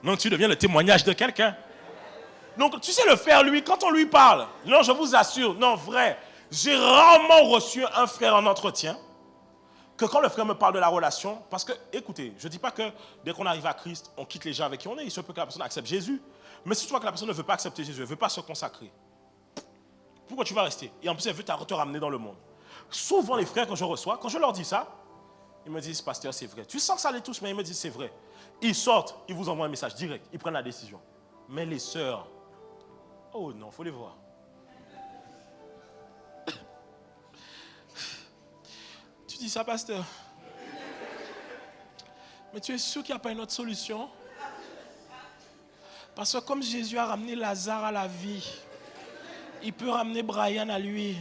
S1: Donc tu deviens le témoignage de quelqu'un. Donc tu sais le faire, lui, quand on lui parle. Non, je vous assure, non, vrai. J'ai rarement reçu un frère en entretien que quand le frère me parle de la relation, parce que, écoutez, je ne dis pas que dès qu'on arrive à Christ, on quitte les gens avec qui on est. Il se peut que la personne accepte Jésus. Mais si tu vois que la personne ne veut pas accepter Jésus, elle ne veut pas se consacrer, pourquoi tu vas rester? Et en plus, elle veut te ramener dans le monde. Souvent, les frères que je reçois, quand je leur dis ça, ils me disent, pasteur, c'est vrai. Tu sens que ça les touche, mais ils me disent, c'est vrai. Ils sortent, ils vous envoient un message direct, ils prennent la décision. Mais les sœurs, oh non, il faut les voir. Tu dis ça, pasteur? Mais tu es sûr qu'il n'y a pas une autre solution? Parce que comme Jésus a ramené Lazare à la vie, il peut ramener Brian à lui.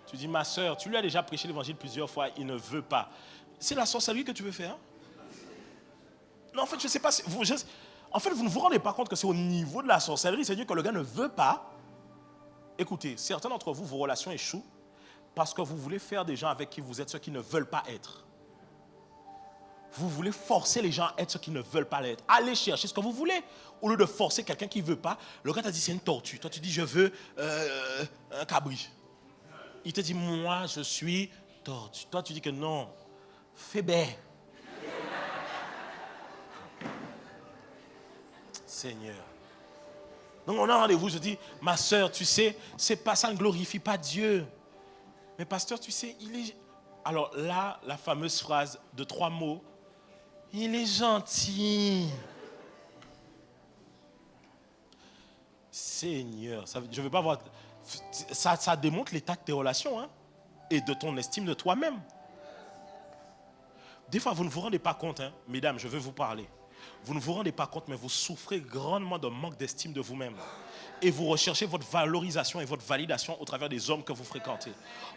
S1: Tu dis, ma soeur, tu lui as déjà prêché l'évangile plusieurs fois, il ne veut pas. C'est la sorcellerie que tu veux faire? Non, en fait, je ne sais pas. En fait, vous ne vous rendez pas compte que c'est au niveau de la sorcellerie, c'est-à-dire que le gars ne veut pas. Écoutez, certains d'entre vous, vos relations échouent parce que vous voulez faire des gens avec qui vous êtes ceux qui ne veulent pas être. Vous voulez forcer les gens à être ceux qui ne veulent pas l'être. Allez chercher ce que vous voulez. Au lieu de forcer quelqu'un qui ne veut pas, le gars t'a dit c'est une tortue. Toi tu dis je veux un cabri. Il te dit moi je suis tortue. Toi tu dis que non, fébé. Seigneur. Donc on a un rendez-vous, je dis ma soeur, tu sais, c'est pas ça ne glorifie pas Dieu. Mais pasteur, tu sais, il est... Alors là, la fameuse phrase de 3 mots. Il est gentil. Seigneur, je ne veux pas voir. Ça démontre l'état de tes relations, hein, et de ton estime de toi-même. Des fois, vous ne vous rendez pas compte, hein, mesdames, je veux vous parler. Vous ne vous rendez pas compte, mais vous souffrez grandement d'un manque d'estime de vous-même. Et vous recherchez votre valorisation et votre validation au travers des hommes que vous fréquentez.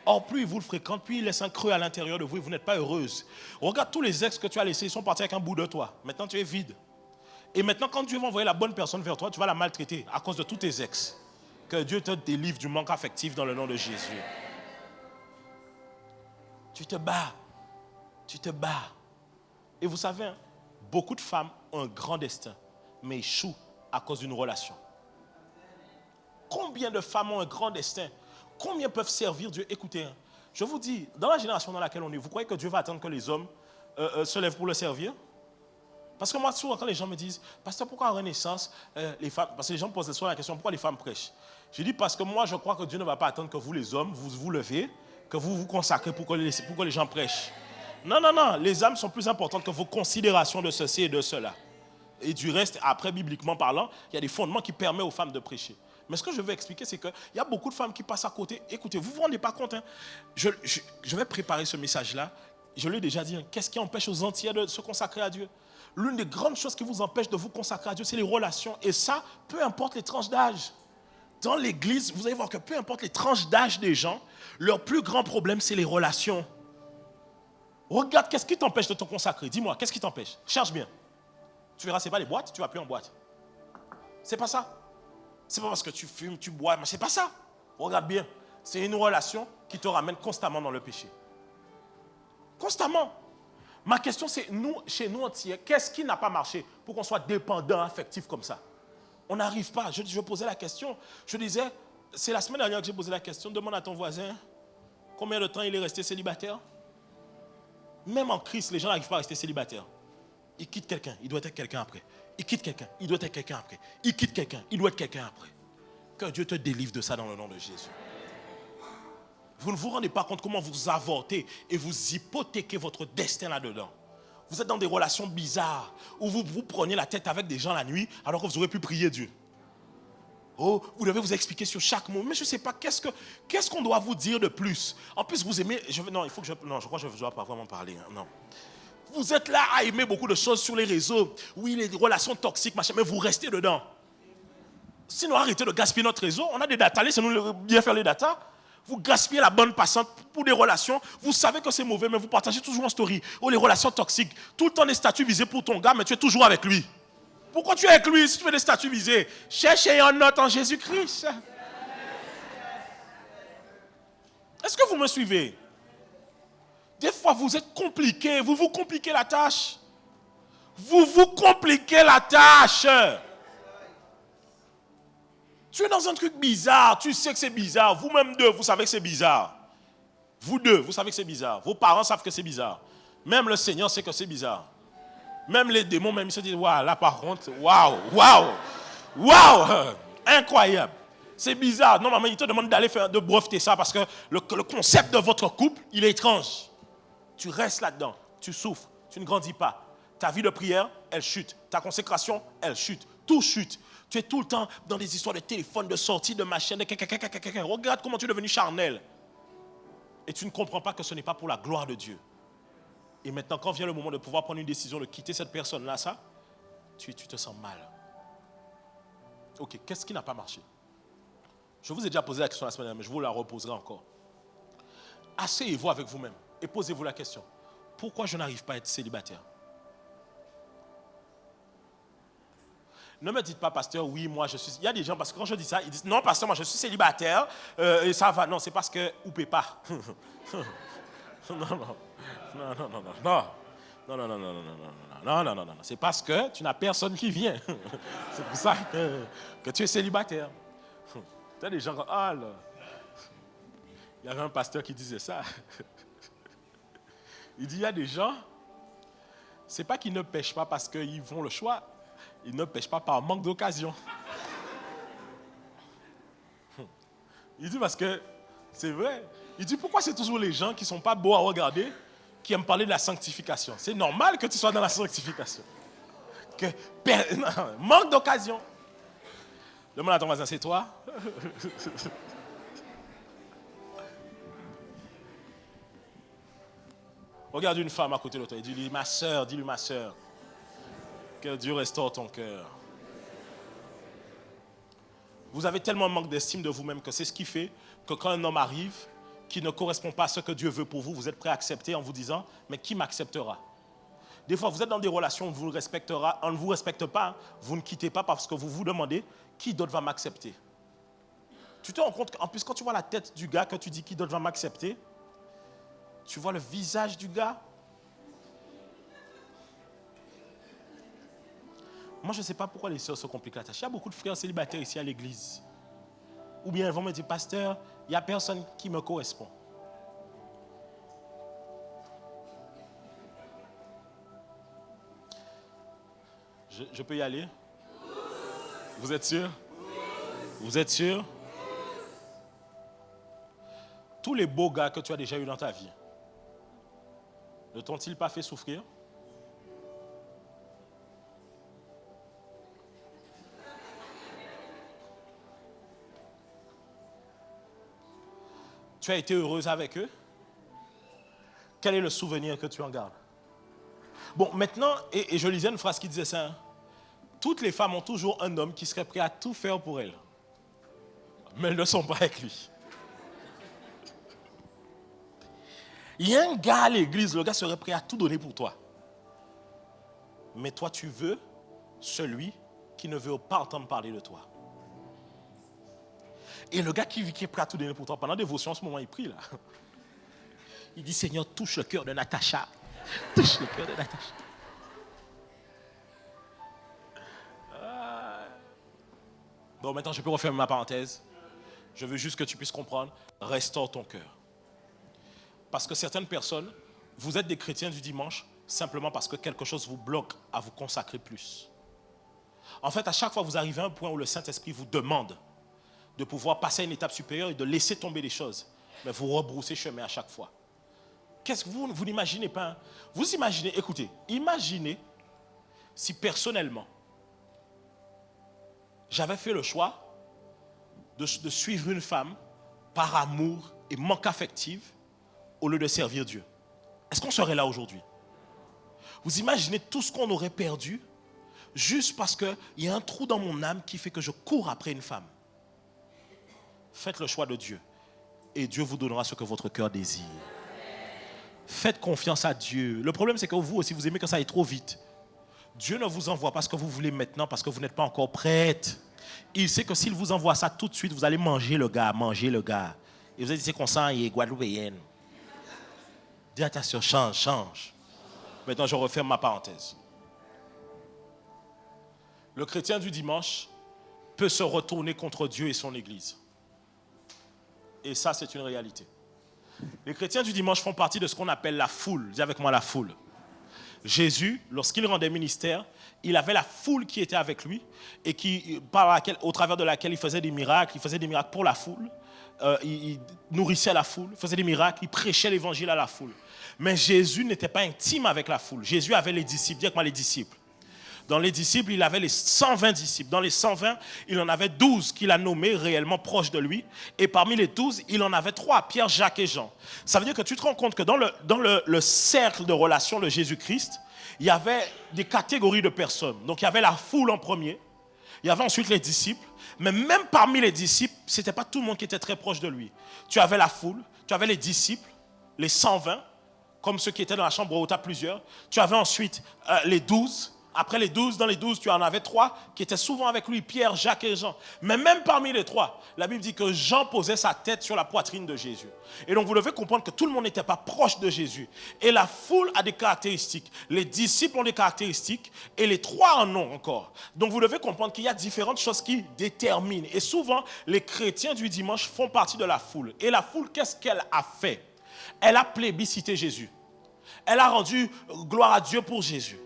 S1: Or, plus ils vous le fréquentent, plus ils laissent un creux à l'intérieur de vous et vous n'êtes pas heureuse. Regarde tous les ex que tu as laissés, ils sont partis avec un bout de toi. Maintenant, tu es vide. Et maintenant, quand Dieu va envoyer la bonne personne vers toi, tu vas la maltraiter à cause de tous tes ex. Que Dieu te délivre du manque affectif dans le nom de Jésus. Tu te bats. Tu te bats. Et vous savez, hein, beaucoup de femmes ont un grand destin, mais échouent à cause d'une relation. Combien de femmes ont un grand destin? Combien peuvent servir Dieu? Écoutez, hein, je vous dis, dans la génération dans laquelle on est, vous croyez que Dieu va attendre que les hommes se lèvent pour le servir? Parce que moi, souvent, quand les gens me disent, pasteur, pourquoi en Renaissance, les femmes, parce que les gens me posent souvent la question, pourquoi les femmes prêchent? Je dis, parce que moi, je crois que Dieu ne va pas attendre que vous, les hommes, vous vous levez, que vous vous consacrez pour que les gens prêchent. Non, non, non, les âmes sont plus importantes que vos considérations de ceci et de cela. Et du reste, après, bibliquement parlant, il y a des fondements qui permettent aux femmes de prêcher. Mais ce que je veux expliquer, c'est qu'il y a beaucoup de femmes qui passent à côté. Écoutez, vous ne vous rendez pas compte, hein? Je vais préparer ce message-là. Je l'ai déjà dit, hein. Qu'est-ce qui empêche aux entières de se consacrer à Dieu? L'une des grandes choses qui vous empêche de vous consacrer à Dieu, c'est les relations. Et ça, peu importe les tranches d'âge. Dans l'église, vous allez voir que peu importe les tranches d'âge des gens, leur plus grand problème, c'est les relations. Regarde, qu'est-ce qui t'empêche de te consacrer? Dis-moi, qu'est-ce qui t'empêche? Cherche bien. Tu verras, ce n'est pas les boîtes, tu ne vas plus en boîte. C'est pas ça. C'est pas parce que tu fumes, tu bois, mais c'est pas ça. Regarde bien. C'est une relation qui te ramène constamment dans le péché. Constamment. Ma question, c'est, chez nous entiers, qu'est-ce qui n'a pas marché pour qu'on soit dépendant, affectif comme ça? On n'arrive pas. Je posais la question. Je disais, c'est la semaine dernière que j'ai posé la question, demande à ton voisin combien de temps il est resté célibataire. Même en Christ, les gens n'arrivent pas à rester célibataires. Ils quittent quelqu'un, il doit être quelqu'un après. Il quitte quelqu'un, il doit être quelqu'un après. Il quitte quelqu'un, il doit être quelqu'un après. Que Dieu te délivre de ça dans le nom de Jésus. Vous ne vous rendez pas compte comment vous avortez et vous hypothéquez votre destin là-dedans. Vous êtes dans des relations bizarres où vous prenez la tête avec des gens la nuit alors que vous aurez pu prier Dieu. Oh, vous devez vous expliquer sur chaque mot. Mais je ne sais pas, qu'est-ce qu'on doit vous dire de plus? En plus, vous aimez... Non, je crois que je ne dois pas vraiment parler. Hein, non. Vous êtes là à aimer beaucoup de choses sur les réseaux. Oui, les relations toxiques, machin, mais vous restez dedans. Sinon, arrêtez de gaspiller notre réseau. On a des data, laissez-nous bien faire les data. Vous gaspillez la bonne passante pour des relations. Vous savez que c'est mauvais, mais vous partagez toujours en story. Oh, les relations toxiques. Tout le temps des statuts visés pour ton gars, mais tu es toujours avec lui. Pourquoi tu es avec lui si tu fais des statuts visés? Cherchez un autre en Jésus-Christ. Est-ce que vous me suivez? Des fois, vous êtes compliqué. Vous vous compliquez la tâche. Vous vous compliquez la tâche. Tu es dans un truc bizarre. Tu sais que c'est bizarre. Vous-même deux, vous savez que c'est bizarre. Vous deux, vous savez que c'est bizarre. Vos parents savent que c'est bizarre. Même le Seigneur sait que c'est bizarre. Même les démons, même ils se disent, waouh, là par contre, waouh, incroyable. C'est bizarre. Normalement, ils te demandent de breveter ça parce que le concept de votre couple, il est étrange. Tu restes là-dedans, tu souffres, tu ne grandis pas. Ta vie de prière, elle chute. Ta consécration, elle chute. Tout chute. Tu es tout le temps dans des histoires de téléphone, de sortie, de machine, de... Regarde comment tu es devenu charnel. Et tu ne comprends pas que ce n'est pas pour la gloire de Dieu. Et maintenant, quand vient le moment de pouvoir prendre une décision de quitter cette personne-là, ça, tu te sens mal. Ok, qu'est-ce qui n'a pas marché? Je vous ai déjà posé la question la semaine dernière, mais je vous la reposerai encore. Asseyez-vous avec vous-même et posez-vous la question. Pourquoi je n'arrive pas à être célibataire? Ne me dites pas, pasteur, oui, moi je suis... Il y a des gens, parce que quand je dis ça, ils disent, non, pasteur, moi je suis célibataire, et ça va. Non, c'est parce que, ou paie pas. Non. C'est parce que tu n'as personne qui vient. C'est pour ça que tu es célibataire. Tu as des gens, ah là. Il y avait un pasteur qui disait ça. Il dit, il y a des gens, c'est pas qu'ils ne pêchent pas parce qu'ils font le choix, ils ne pêchent pas par manque d'occasion. Il dit parce que c'est vrai. Il dit pourquoi c'est toujours les gens qui ne sont pas beaux à regarder qui aiment parler de la sanctification. C'est normal que tu sois dans la sanctification. Manque d'occasion. Demande à ton voisin, c'est toi? Regarde une femme à côté de toi et dis-lui, ma sœur, dis-lui, ma sœur, que Dieu restaure ton cœur. Vous avez tellement manque d'estime de vous-même que c'est ce qui fait que quand un homme arrive qui ne correspond pas à ce que Dieu veut pour vous, vous êtes prêt à accepter en vous disant, mais qui m'acceptera? Des fois, vous êtes dans des relations où on ne vous respecte pas, vous ne quittez pas parce que vous vous demandez, qui d'autre va m'accepter? Tu te rends compte qu'en plus, quand tu vois la tête du gars, que tu dis, qui d'autre va m'accepter? Tu vois le visage du gars? Moi, je ne sais pas pourquoi les sœurs se compliquent la tâche. Il y a beaucoup de frères célibataires ici à l'église. Ou bien elles vont me dire, pasteur, il n'y a personne qui me correspond. Je peux y aller? Vous êtes sûr? Vous êtes sûr? Tous les beaux gars que tu as déjà eu dans ta vie, ne t'ont-ils pas fait souffrir? Tu as été heureuse avec eux? Quel est le souvenir que tu en gardes? Bon, maintenant, et je lisais une phrase qui disait ça, hein, toutes les femmes ont toujours un homme qui serait prêt à tout faire pour elles. Mais elles ne sont pas avec lui. Il y a un gars à l'église, le gars serait prêt à tout donner pour toi. Mais toi, tu veux celui qui ne veut pas entendre parler de toi. Et le gars qui est prêt à tout donner pour toi, pendant la dévotion, en ce moment, il prie là. Il dit, Seigneur, touche le cœur de Natacha. Touche le cœur de Natacha. Bon, maintenant, je peux refermer ma parenthèse. Je veux juste que tu puisses comprendre. Restaure ton cœur. Parce que certaines personnes, vous êtes des chrétiens du dimanche simplement parce que quelque chose vous bloque à vous consacrer plus. En fait, à chaque fois, vous arrivez à un point où le Saint-Esprit vous demande de pouvoir passer à une étape supérieure et de laisser tomber les choses. Mais vous rebroussez chemin à chaque fois. Qu'est-ce que vous n'imaginez pas? Hein? Vous imaginez, écoutez, imaginez si personnellement, j'avais fait le choix de suivre une femme par amour et manque affectif au lieu de servir Dieu. Est-ce qu'on serait là aujourd'hui? Vous imaginez tout ce qu'on aurait perdu juste parce qu'il y a un trou dans mon âme qui fait que je cours après une femme. Faites le choix de Dieu et Dieu vous donnera ce que votre cœur désire. Faites confiance à Dieu. Le problème, c'est que vous aussi, vous aimez que ça aille trop vite. Dieu ne vous envoie pas ce que vous voulez maintenant parce que vous n'êtes pas encore prête. Il sait que s'il vous envoie ça tout de suite, vous allez manger le gars. Et vous allez dire, c'est qu'on sent, il est guadeloupéenne. Dis à ta soeur, change. Maintenant, je referme ma parenthèse. Le chrétien du dimanche peut se retourner contre Dieu et son Église. Et ça, c'est une réalité. Les chrétiens du dimanche font partie de ce qu'on appelle la foule. Dis avec moi la foule. Jésus, lorsqu'il rendait ministère, il avait la foule qui était avec lui et au travers de laquelle il faisait des miracles pour la foule. Il nourrissait la foule, faisait des miracles, il prêchait l'évangile à la foule. Mais Jésus n'était pas intime avec la foule. Jésus avait les disciples. Dis avec moi les disciples. Dans les disciples, il avait les 120 disciples. Dans les 120, il en avait 12 qu'il a nommés réellement proches de lui. Et parmi les 12, il en avait 3, Pierre, Jacques et Jean. Ça veut dire que tu te rends compte que dans le cercle de relations de Jésus-Christ, il y avait des catégories de personnes. Donc il y avait la foule en premier. Il y avait ensuite les disciples. Mais même parmi les disciples, ce n'était pas tout le monde qui était très proche de lui. Tu avais la foule, tu avais les disciples, les 120, comme ceux qui étaient dans la chambre où tu as plusieurs. Tu avais ensuite les 12. Après les 12, dans les 12, tu en avais 3 qui étaient souvent avec lui, Pierre, Jacques et Jean. Mais même parmi les 3, la Bible dit que Jean posait sa tête sur la poitrine de Jésus. Et donc vous devez comprendre que tout le monde n'était pas proche de Jésus. Et la foule a des caractéristiques. Les disciples ont des caractéristiques et les 3 en ont encore. Donc vous devez comprendre qu'il y a différentes choses qui déterminent. Et souvent, les chrétiens du dimanche font partie de la foule. Et la foule, qu'est-ce qu'elle a fait? Elle a plébiscité Jésus. Elle a rendu gloire à Dieu pour Jésus.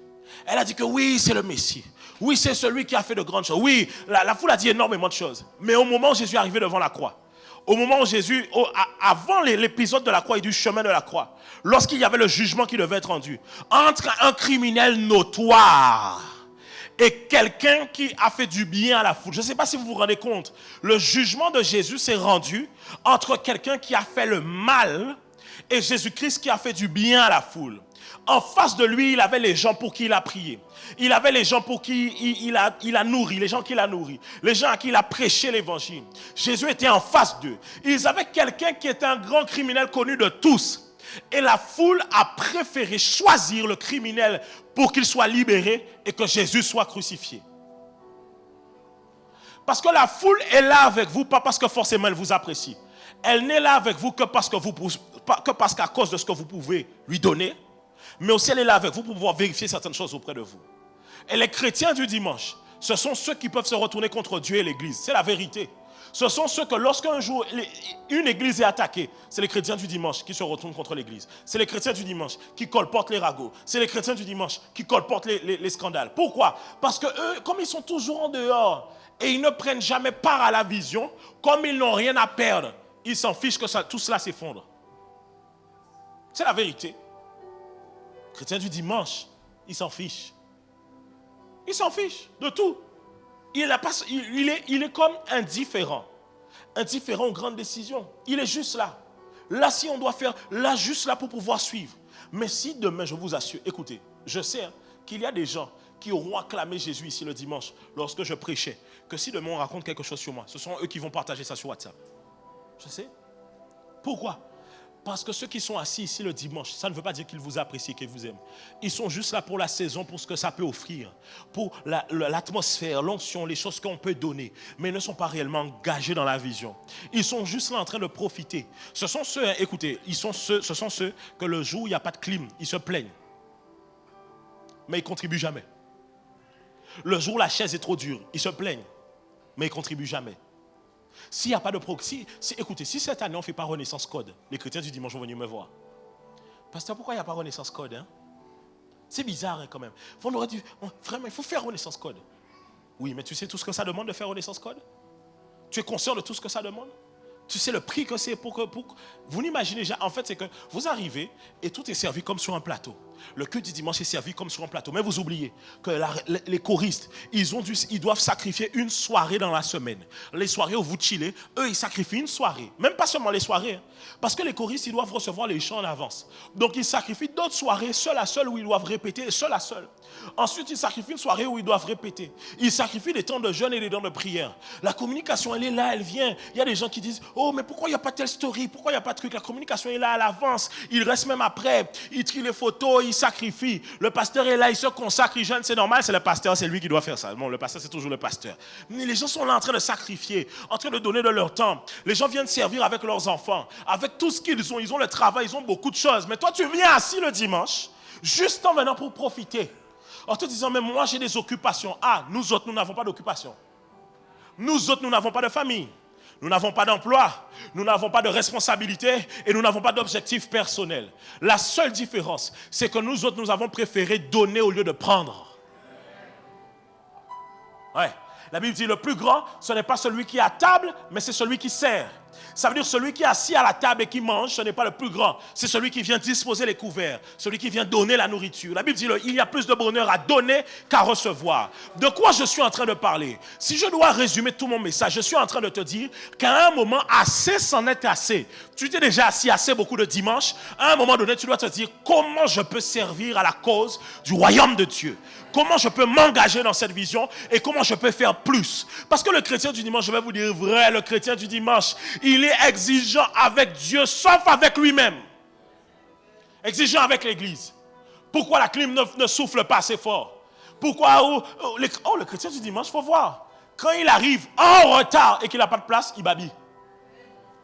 S1: Elle a dit que oui, c'est le Messie. Oui, c'est celui qui a fait de grandes choses. Oui, la foule a dit énormément de choses. Mais au moment où Jésus est arrivé devant la croix, au moment où Jésus, avant l'épisode de la croix et du chemin de la croix, lorsqu'il y avait le jugement qui devait être rendu, entre un criminel notoire et quelqu'un qui a fait du bien à la foule. Je ne sais pas si vous vous rendez compte. Le jugement de Jésus s'est rendu entre quelqu'un qui a fait le mal Et Jésus-Christ qui a fait du bien à la foule. En face de lui, il avait les gens pour qui il a prié. Il avait les gens pour qui il a nourri, les gens qu'il a nourris, les gens à qui il a prêché l'évangile. Jésus était en face d'eux. Ils avaient quelqu'un qui était un grand criminel connu de tous. Et la foule a préféré choisir le criminel pour qu'il soit libéré et que Jésus soit crucifié. Parce que la foule est là avec vous, pas parce que forcément elle vous apprécie. Elle n'est là avec vous que parce qu'à cause de ce que vous pouvez lui donner, mais aussi elle est là avec vous pour pouvoir vérifier certaines choses auprès de vous. Et les chrétiens du dimanche, ce sont ceux qui peuvent se retourner contre Dieu et l'Église. C'est la vérité. Ce sont ceux que lorsqu'un jour une église est attaquée, c'est les chrétiens du dimanche qui se retournent contre l'église. C'est les chrétiens du dimanche qui colportent les ragots. C'est les chrétiens du dimanche qui colportent les scandales. Pourquoi? Parce que eux, comme ils sont toujours en dehors et ils ne prennent jamais part à la vision, comme ils n'ont rien à perdre, ils s'en fichent que tout cela s'effondre. C'est la vérité. Les chrétiens du dimanche, ils s'en fichent. Ils s'en fichent de tout. Il est comme indifférent. Indifférent aux grandes décisions. Il est juste là. Là, si on doit faire, là, juste là pour pouvoir suivre. Mais si demain, je vous assure, écoutez, je sais qu'il y a des gens qui auront acclamé Jésus ici le dimanche, lorsque je prêchais, que si demain on raconte quelque chose sur moi, ce sont eux qui vont partager ça sur WhatsApp. Je sais. Pourquoi? Parce que ceux qui sont assis ici le dimanche, ça ne veut pas dire qu'ils vous apprécient, qu'ils vous aiment. Ils sont juste là pour la saison, pour ce que ça peut offrir, pour l'atmosphère, l'onction, les choses qu'on peut donner. Mais ils ne sont pas réellement engagés dans la vision. Ils sont juste là en train de profiter. Ce sont ceux, écoutez, ce sont ceux que le jour où il n'y a pas de clim, ils se plaignent. Mais ils ne contribuent jamais. Le jour où la chaise est trop dure, ils se plaignent. Mais ils ne contribuent jamais. S'il n'y a pas de écoutez, si cette année on ne fait pas Renaissance Code, les chrétiens du dimanche vont venir me voir. Pasteur, pourquoi il n'y a pas Renaissance Code hein? C'est bizarre quand même. On aurait dit, vraiment, il faut faire Renaissance Code. Oui, mais tu sais tout ce que ça demande de faire Renaissance Code? Tu es conscient de tout ce que ça demande? Tu sais le prix que c'est pour que... Vous n'imaginez déjà, en fait, c'est que vous arrivez et tout est servi comme sur un plateau. Le culte du dimanche est servi comme sur un plateau. Mais vous oubliez que les choristes, ils doivent sacrifier une soirée dans la semaine. Les soirées où vous chillez, eux, ils sacrifient une soirée. Même pas seulement les soirées. Hein, parce que les choristes, ils doivent recevoir les chants en avance. Donc, ils sacrifient d'autres soirées, seul à seul, où ils doivent répéter, et seul à seul. Ensuite, ils sacrifient une soirée où ils doivent répéter. Ils sacrifient des temps de jeûne et des temps de prière. La communication, elle est là, elle vient. Il y a des gens qui disent, oh, mais pourquoi il n'y a pas telle story? Pourquoi il n'y a pas de truc? La communication est là à l'avance. Il reste même après. Il trie les photos, il sacrifie. Le pasteur est là, il se consacre, il jeûne. C'est normal, c'est le pasteur, c'est lui qui doit faire ça. Bon, le pasteur, c'est toujours le pasteur. Mais les gens sont là en train de sacrifier, en train de donner de leur temps. Les gens viennent servir avec leurs enfants, avec tout ce qu'ils ont. Ils ont le travail, ils ont beaucoup de choses. Mais toi, tu viens assis le dimanche, juste en venant pour profiter. En te disant, mais moi j'ai des occupations. Ah, nous autres, nous n'avons pas d'occupation. Nous autres, nous n'avons pas de famille. Nous n'avons pas d'emploi. Nous n'avons pas de responsabilité. Et nous n'avons pas d'objectif personnel. La seule différence, c'est que nous autres, nous avons préféré donner au lieu de prendre. Ouais. La Bible dit, le plus grand, ce n'est pas celui qui est à table, mais c'est celui qui sert. Ça veut dire celui qui est assis à la table et qui mange, ce n'est pas le plus grand. C'est celui qui vient disposer les couverts, celui qui vient donner la nourriture. La Bible dit, il y a plus de bonheur à donner qu'à recevoir. De quoi je suis en train de parler? Si je dois résumer tout mon message, je suis en train de te dire qu'à un moment, assez c'en est assez. Tu t'es déjà assis assez beaucoup de dimanches. À un moment donné, tu dois te dire, comment je peux servir à la cause du royaume de Dieu? Comment je peux m'engager dans cette vision et comment je peux faire plus? Parce que le chrétien du dimanche, je vais vous dire vrai, le chrétien du dimanche, il est exigeant avec Dieu, sauf avec lui-même. Exigeant avec l'église. Pourquoi la clim ne souffle pas assez fort? Pourquoi le chrétien du dimanche, il faut voir. Quand il arrive en retard et qu'il n'a pas de place, il babille.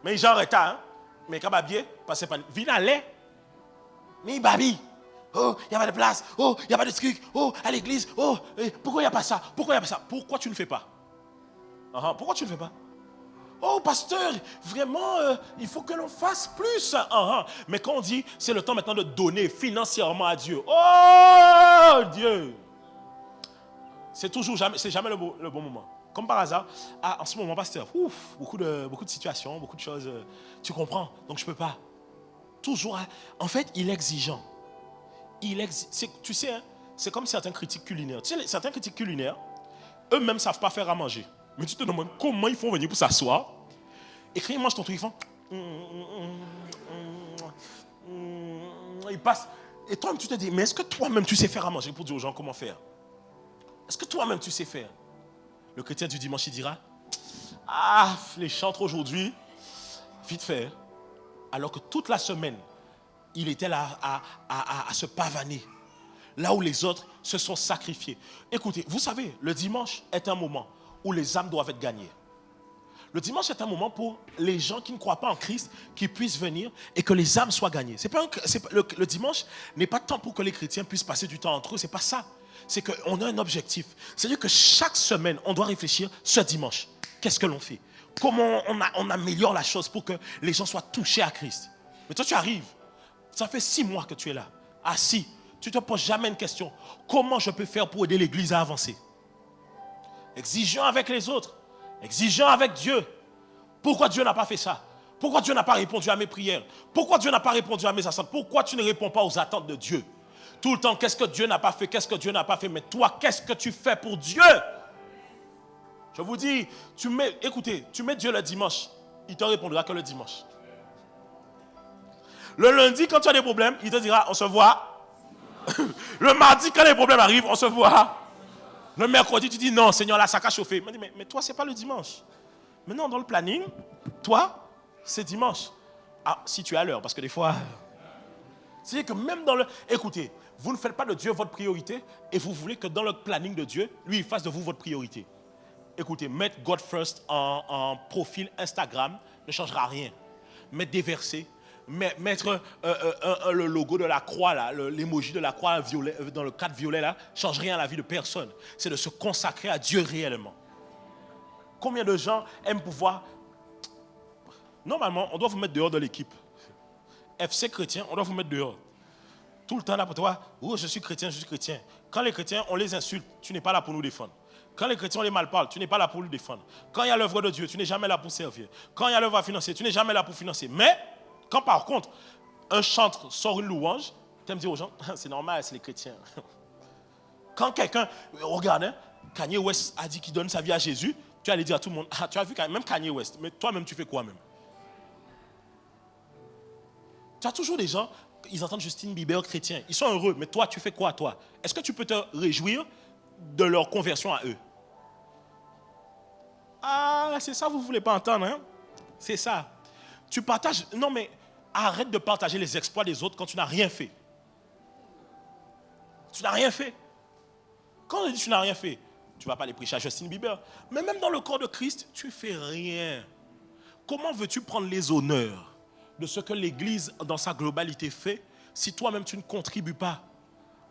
S1: Mais il est en retard, hein? Mais quand il babille, passez pas. Vine à lait. Mais il babille. Oh, il n'y a pas de place. Oh, il n'y a pas de truc. Oh, à l'église. Oh, pourquoi il n'y a pas ça? Pourquoi il n'y a pas ça? Pourquoi tu ne le fais pas? Pourquoi tu ne le fais pas? Oh, pasteur, vraiment, il faut que l'on fasse plus. Mais quand on dit, c'est le temps maintenant de donner financièrement à Dieu. Oh, Dieu. C'est jamais le bon moment. Comme par hasard, en ce moment, pasteur, beaucoup de situations, beaucoup de choses. Tu comprends? Donc je ne peux pas. Toujours, en fait, il est exigeant. Tu sais, hein, c'est comme certains critiques culinaires. Tu sais, certains critiques culinaires, eux-mêmes ne savent pas faire à manger. Mais tu te demandes comment ils font venir pour s'asseoir. Et quand ils mangent ton truc, ils font... il passe. Et toi-même, tu te dis, mais est-ce que toi-même, tu sais faire à manger pour dire aux gens comment faire? Est-ce que toi-même, tu sais faire? Le chrétien du dimanche, il dira, ah, les chantres aujourd'hui, vite fait. Alors que toute la semaine, il était là à se pavaner. Là où les autres se sont sacrifiés. Écoutez, vous savez, le dimanche est un moment où les âmes doivent être gagnées. Le dimanche est un moment pour les gens qui ne croient pas en Christ, qui puissent venir et que les âmes soient gagnées. Le dimanche n'est pas temps pour que les chrétiens puissent passer du temps entre eux, c'est pas ça. C'est qu'on a un objectif. C'est-à-dire que chaque semaine, on doit réfléchir ce dimanche. Qu'est-ce que l'on fait? Comment on améliore la chose pour que les gens soient touchés à Christ? Mais toi, tu arrives. Ça fait 6 mois que tu es là, assis. Tu ne te poses jamais une question. Comment je peux faire pour aider l'Église à avancer? Exigeant avec les autres. Exigeant avec Dieu. Pourquoi Dieu n'a pas fait ça? Pourquoi Dieu n'a pas répondu à mes prières? Pourquoi Dieu n'a pas répondu à mes attentes? Pourquoi tu ne réponds pas aux attentes de Dieu? Tout le temps, qu'est-ce que Dieu n'a pas fait? Qu'est-ce que Dieu n'a pas fait? Mais toi, qu'est-ce que tu fais pour Dieu? Je vous dis, écoutez, tu mets Dieu le dimanche, il ne te répondra que le dimanche. Le lundi, quand tu as des problèmes, il te dira, on se voit. Le mardi, quand les problèmes arrivent, on se voit. Le mercredi, tu dis, non, Seigneur, là, ça a chauffé. Mais toi, ce n'est pas le dimanche. Mais non, dans le planning, toi, c'est dimanche. Ah, si tu es à l'heure, parce que des fois... C'est-à-dire que même dans le... Écoutez, vous ne faites pas de Dieu votre priorité et vous voulez que dans le planning de Dieu, lui, il fasse de vous votre priorité. Écoutez, mettre God First en profil Instagram ne changera rien. Mettre des versets, mettre le logo de la croix, l'emoji de la croix violet, dans le cadre violet, là, ne change rien à la vie de personne. C'est de se consacrer à Dieu réellement. Combien de gens aiment pouvoir... Normalement, on doit vous mettre dehors de l'équipe. FC chrétien, on doit vous mettre dehors. Tout le temps là pour toi, oh, je suis chrétien, je suis chrétien. Quand les chrétiens, on les insulte, tu n'es pas là pour nous défendre. Quand les chrétiens, on les malparle, tu n'es pas là pour nous défendre. Quand il y a l'œuvre de Dieu, tu n'es jamais là pour servir. Quand il y a l'œuvre à financer, tu n'es jamais là pour financer. Mais, quand par contre, un chantre sort une louange, tu aimes dire aux gens, c'est normal, c'est les chrétiens. Quand quelqu'un, regarde, hein, Kanye West a dit qu'il donne sa vie à Jésus, tu allais dire à tout le monde, ah, tu as vu même Kanye West, mais toi-même, tu fais quoi même? Tu as toujours des gens, ils entendent Justin Bieber chrétien. Ils sont heureux, mais toi, tu fais quoi, toi? Est-ce que tu peux te réjouir de leur conversion à eux? Ah, c'est ça, vous ne voulez pas entendre, hein? C'est ça. Tu partages... Non, mais arrête de partager les exploits des autres quand tu n'as rien fait. Tu n'as rien fait. Quand on dit tu n'as rien fait, tu ne vas pas aller prêcher à Justin Bieber. Mais même dans le corps de Christ, tu ne fais rien. Comment veux-tu prendre les honneurs de ce que l'Église dans sa globalité fait si toi-même tu ne contribues pas?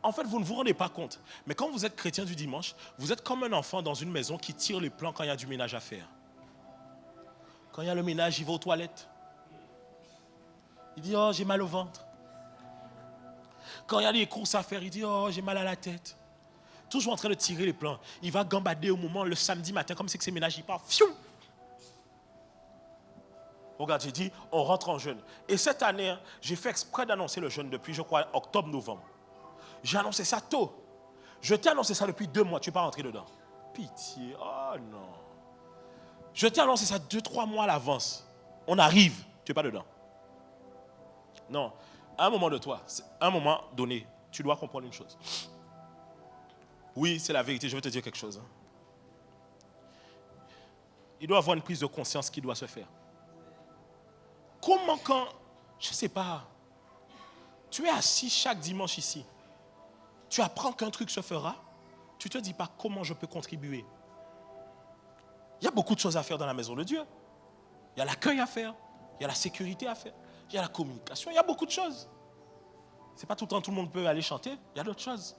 S1: En fait, vous ne vous rendez pas compte. Mais quand vous êtes chrétien du dimanche, vous êtes comme un enfant dans une maison qui tire les plans quand il y a du ménage à faire. Quand il y a le ménage, il va aux toilettes. Il dit, oh, j'ai mal au ventre. Quand il y a des courses à faire, il dit, oh, j'ai mal à la tête. Toujours en train de tirer les plans. Il va gambader au moment, le samedi matin, comme c'est que c'est ménage, il part. Fiou! Regarde, j'ai dit, on rentre en jeûne. Et cette année, hein, j'ai fait exprès d'annoncer le jeûne depuis, je crois, octobre-novembre. J'ai annoncé ça tôt. Je t'ai annoncé ça depuis 2 mois, tu n'es pas rentré dedans. Pitié, oh non. Je t'ai annoncé ça 2-3 mois à l'avance. On arrive, tu n'es pas dedans. Non, à un moment de toi, à un moment donné, tu dois comprendre une chose. Oui, c'est la vérité, je vais te dire quelque chose. Il doit y avoir une prise de conscience qui doit se faire. Comment quand, je ne sais pas, tu es assis chaque dimanche ici, tu apprends qu'un truc se fera, tu ne te dis pas comment je peux contribuer. Il y a beaucoup de choses à faire dans la maison de Dieu. Il y a l'accueil à faire, il y a la sécurité à faire, il y a la communication, il y a beaucoup de choses. Ce n'est pas tout le temps tout le monde peut aller chanter, il y a d'autres choses.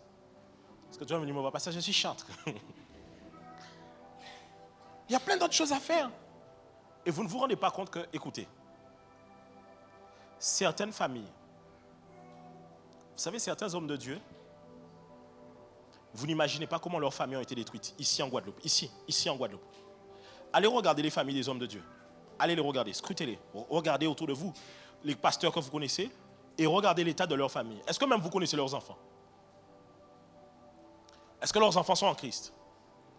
S1: Parce que tu vas me dire, moi, pas ça, je suis chantre. Il y a plein d'autres choses à faire. Et vous ne vous rendez pas compte que, écoutez, certaines familles, vous savez, certains hommes de Dieu, vous n'imaginez pas comment leurs familles ont été détruites ici en Guadeloupe. Ici en Guadeloupe. Allez regarder les familles des hommes de Dieu. Allez les regarder, scrutez-les. Regardez autour de vous les pasteurs que vous connaissez et regardez l'état de leur famille. Est-ce que même vous connaissez leurs enfants? Est-ce que leurs enfants sont en Christ?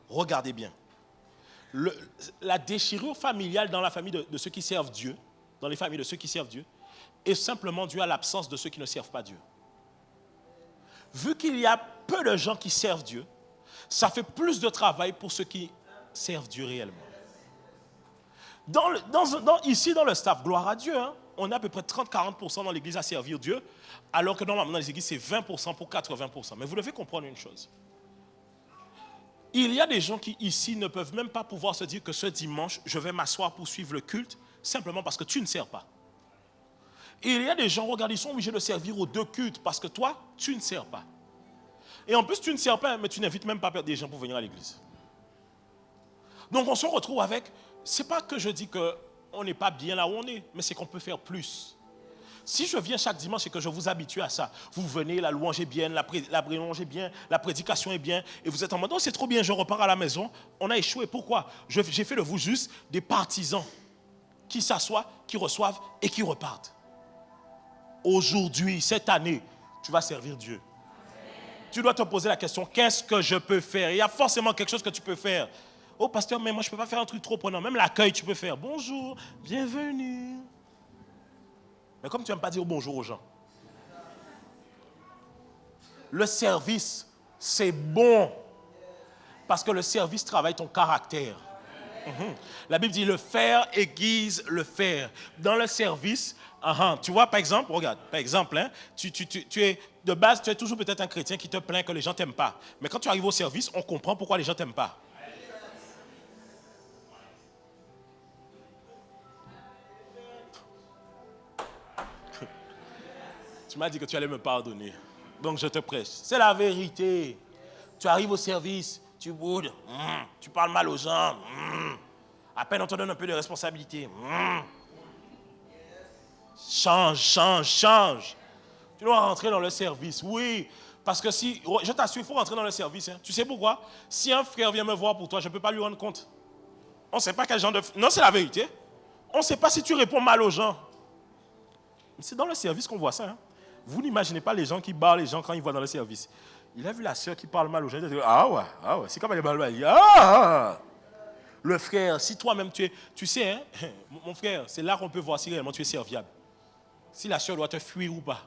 S1: Regardez bien. La déchirure familiale dans la famille de ceux qui servent Dieu, dans les familles de ceux qui servent Dieu, est simplement dû à l'absence de ceux qui ne servent pas Dieu. Vu qu'il y a peu de gens qui servent Dieu, ça fait plus de travail pour ceux qui servent Dieu réellement. Ici, dans le staff, gloire à Dieu, hein, on a à peu près 30-40% dans l'église à servir Dieu, alors que normalement dans les églises, c'est 20% pour 80%. Mais vous devez comprendre une chose. Il y a des gens qui ici ne peuvent même pas pouvoir se dire que ce dimanche, je vais m'asseoir pour suivre le culte, simplement parce que tu ne sers pas. Et il y a des gens, regardez, ils sont obligés de servir aux deux cultes, parce que toi, tu ne sers pas. Et en plus, tu ne sers pas, mais tu n'invites même pas des gens pour venir à l'église. Donc on se retrouve avec, c'est pas que je dis qu'on n'est pas bien là où on est, mais c'est qu'on peut faire plus. Si je viens chaque dimanche et que je vous habitue à ça, vous venez, la louange est bien, la louange est bien, la prédication est bien, et vous êtes en mode, oh, c'est trop bien, je repars à la maison, on a échoué. Pourquoi? J'ai fait de vous juste des partisans qui s'assoient, qui reçoivent et qui repartent. Aujourd'hui, cette année, tu vas servir Dieu. Tu dois te poser la question, qu'est-ce que je peux faire? Il y a forcément quelque chose que tu peux faire. Oh pasteur, mais moi je ne peux pas faire un truc trop prenant. Même l'accueil, tu peux faire. Bonjour, bienvenue. Mais comme tu n'aimes pas dire bonjour aux gens. Le service, c'est bon. Parce que le service travaille ton caractère. La Bible dit, le faire aiguise le faire. Dans le service, tu vois, par exemple, regarde, par exemple, hein, tu es, de base, tu es toujours peut-être un chrétien qui te plaint que les gens ne t'aiment pas. Mais quand tu arrives au service, on comprend pourquoi les gens ne t'aiment pas. Tu m'as dit que tu allais me pardonner. Donc je te prêche. C'est la vérité. Tu arrives au service, tu boudes, tu parles mal aux gens. À peine on te donne un peu de responsabilité. Change. Tu dois rentrer dans le service. Oui, parce que si, je t'assure, il faut rentrer dans le service. Hein. Tu sais pourquoi? Si un frère vient me voir pour toi, je ne peux pas lui rendre compte. On ne sait pas quel genre de... Non, c'est la vérité. On ne sait pas si tu réponds mal aux gens. C'est dans le service qu'on voit ça. Hein. Vous n'imaginez pas les gens qui barrent les gens quand ils voient dans le service. Il a vu la sœur qui parle mal aux gens. Il dit, ah ouais, c'est comme elle parle mal. Le frère, si toi-même tu sais, hein, mon frère, c'est là qu'on peut voir si réellement tu es serviable. Si la sœur doit te fuir ou pas.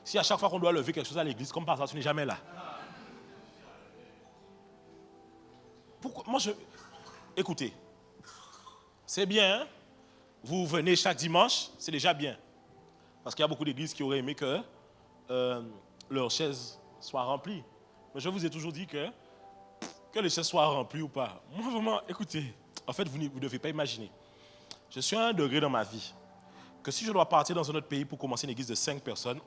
S1: Si à chaque fois qu'on doit lever quelque chose à l'église, comme par hasard, tu n'es jamais là. Pourquoi? Écoutez, c'est bien, hein? Vous venez chaque dimanche, c'est déjà bien. Parce qu'il y a beaucoup d'églises qui auraient aimé que leurs chaises soient remplies. Mais je vous ai toujours dit que les chaises soient remplies ou pas. Moi, vraiment, écoutez, en fait, vous ne devez pas imaginer. Je suis à un degré dans ma vie que si je dois partir dans un autre pays pour commencer une église de 5 personnes,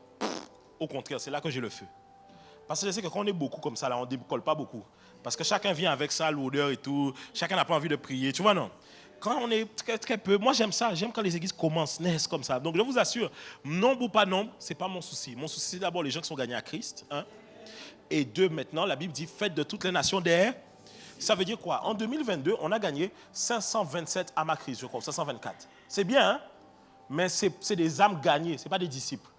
S1: au contraire, c'est là que j'ai le feu. Parce que je sais que quand on est beaucoup comme ça, là, on ne décolle pas beaucoup. Parce que chacun vient avec ça, l'odeur et tout. Chacun n'a pas envie de prier. Tu vois, non? Quand on est très, très peu, moi j'aime ça. J'aime quand les églises commencent, naissent comme ça. Donc je vous assure, nombre ou pas nombre, ce n'est pas mon souci. Mon souci, c'est d'abord les gens qui sont gagnés à Christ. Hein? Et deux, maintenant, la Bible dit, faites de toutes les nations des... Ça veut dire quoi? En 2022, on a gagné 527 âmes à Christ, je crois, 524. C'est bien, hein? Mais c'est des âmes gagnées, ce n'est pas des disciples.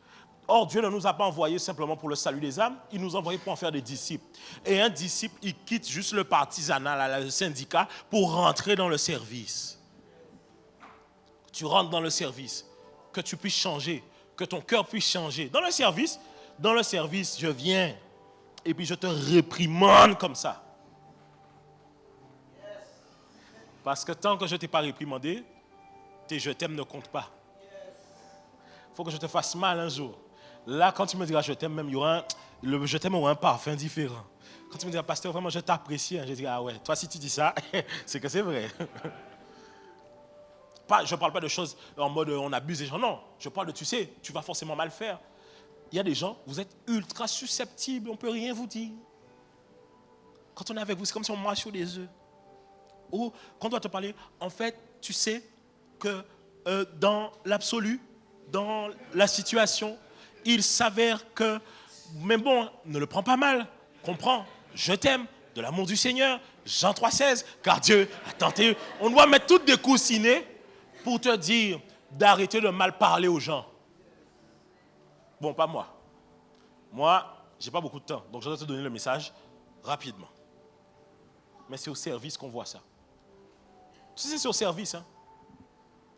S1: Or, Dieu ne nous a pas envoyés simplement pour le salut des âmes, il nous a envoyés pour en faire des disciples. Et un disciple, il quitte juste le partisanat, le syndicat, pour rentrer dans le service. Tu rentres dans le service, que tu puisses changer, que ton cœur puisse changer. Dans le service, je viens et puis je te réprimande comme ça. Parce que tant que je ne t'ai pas réprimandé, tes je t'aime ne comptent pas. Il faut que je te fasse mal un jour. Là, quand tu me diras je t'aime, même, le je t'aime aura un parfum différent. Quand tu me diras, pasteur, vraiment, je t'apprécie, je dirai, ah ouais, toi, si tu dis ça, c'est que c'est vrai. Je ne parle pas de choses en mode on abuse des gens, non. Je parle de, tu sais, tu vas forcément mal faire. Il y a des gens, vous êtes ultra susceptibles, on ne peut rien vous dire. Quand on est avec vous, c'est comme si on marche sur des œufs. Ou quand on doit te parler, en fait, tu sais que dans l'absolu, dans la situation, il s'avère que, mais bon, ne le prends pas mal, comprends, je t'aime, de l'amour du Seigneur, Jean 3,16, car Dieu a tenté. On doit mettre toutes des coussinets pour te dire d'arrêter de mal parler aux gens. Bon, pas moi. Moi, je n'ai pas beaucoup de temps, donc je dois te donner le message rapidement. Mais c'est au service qu'on voit ça. Tu sais, c'est au service, hein?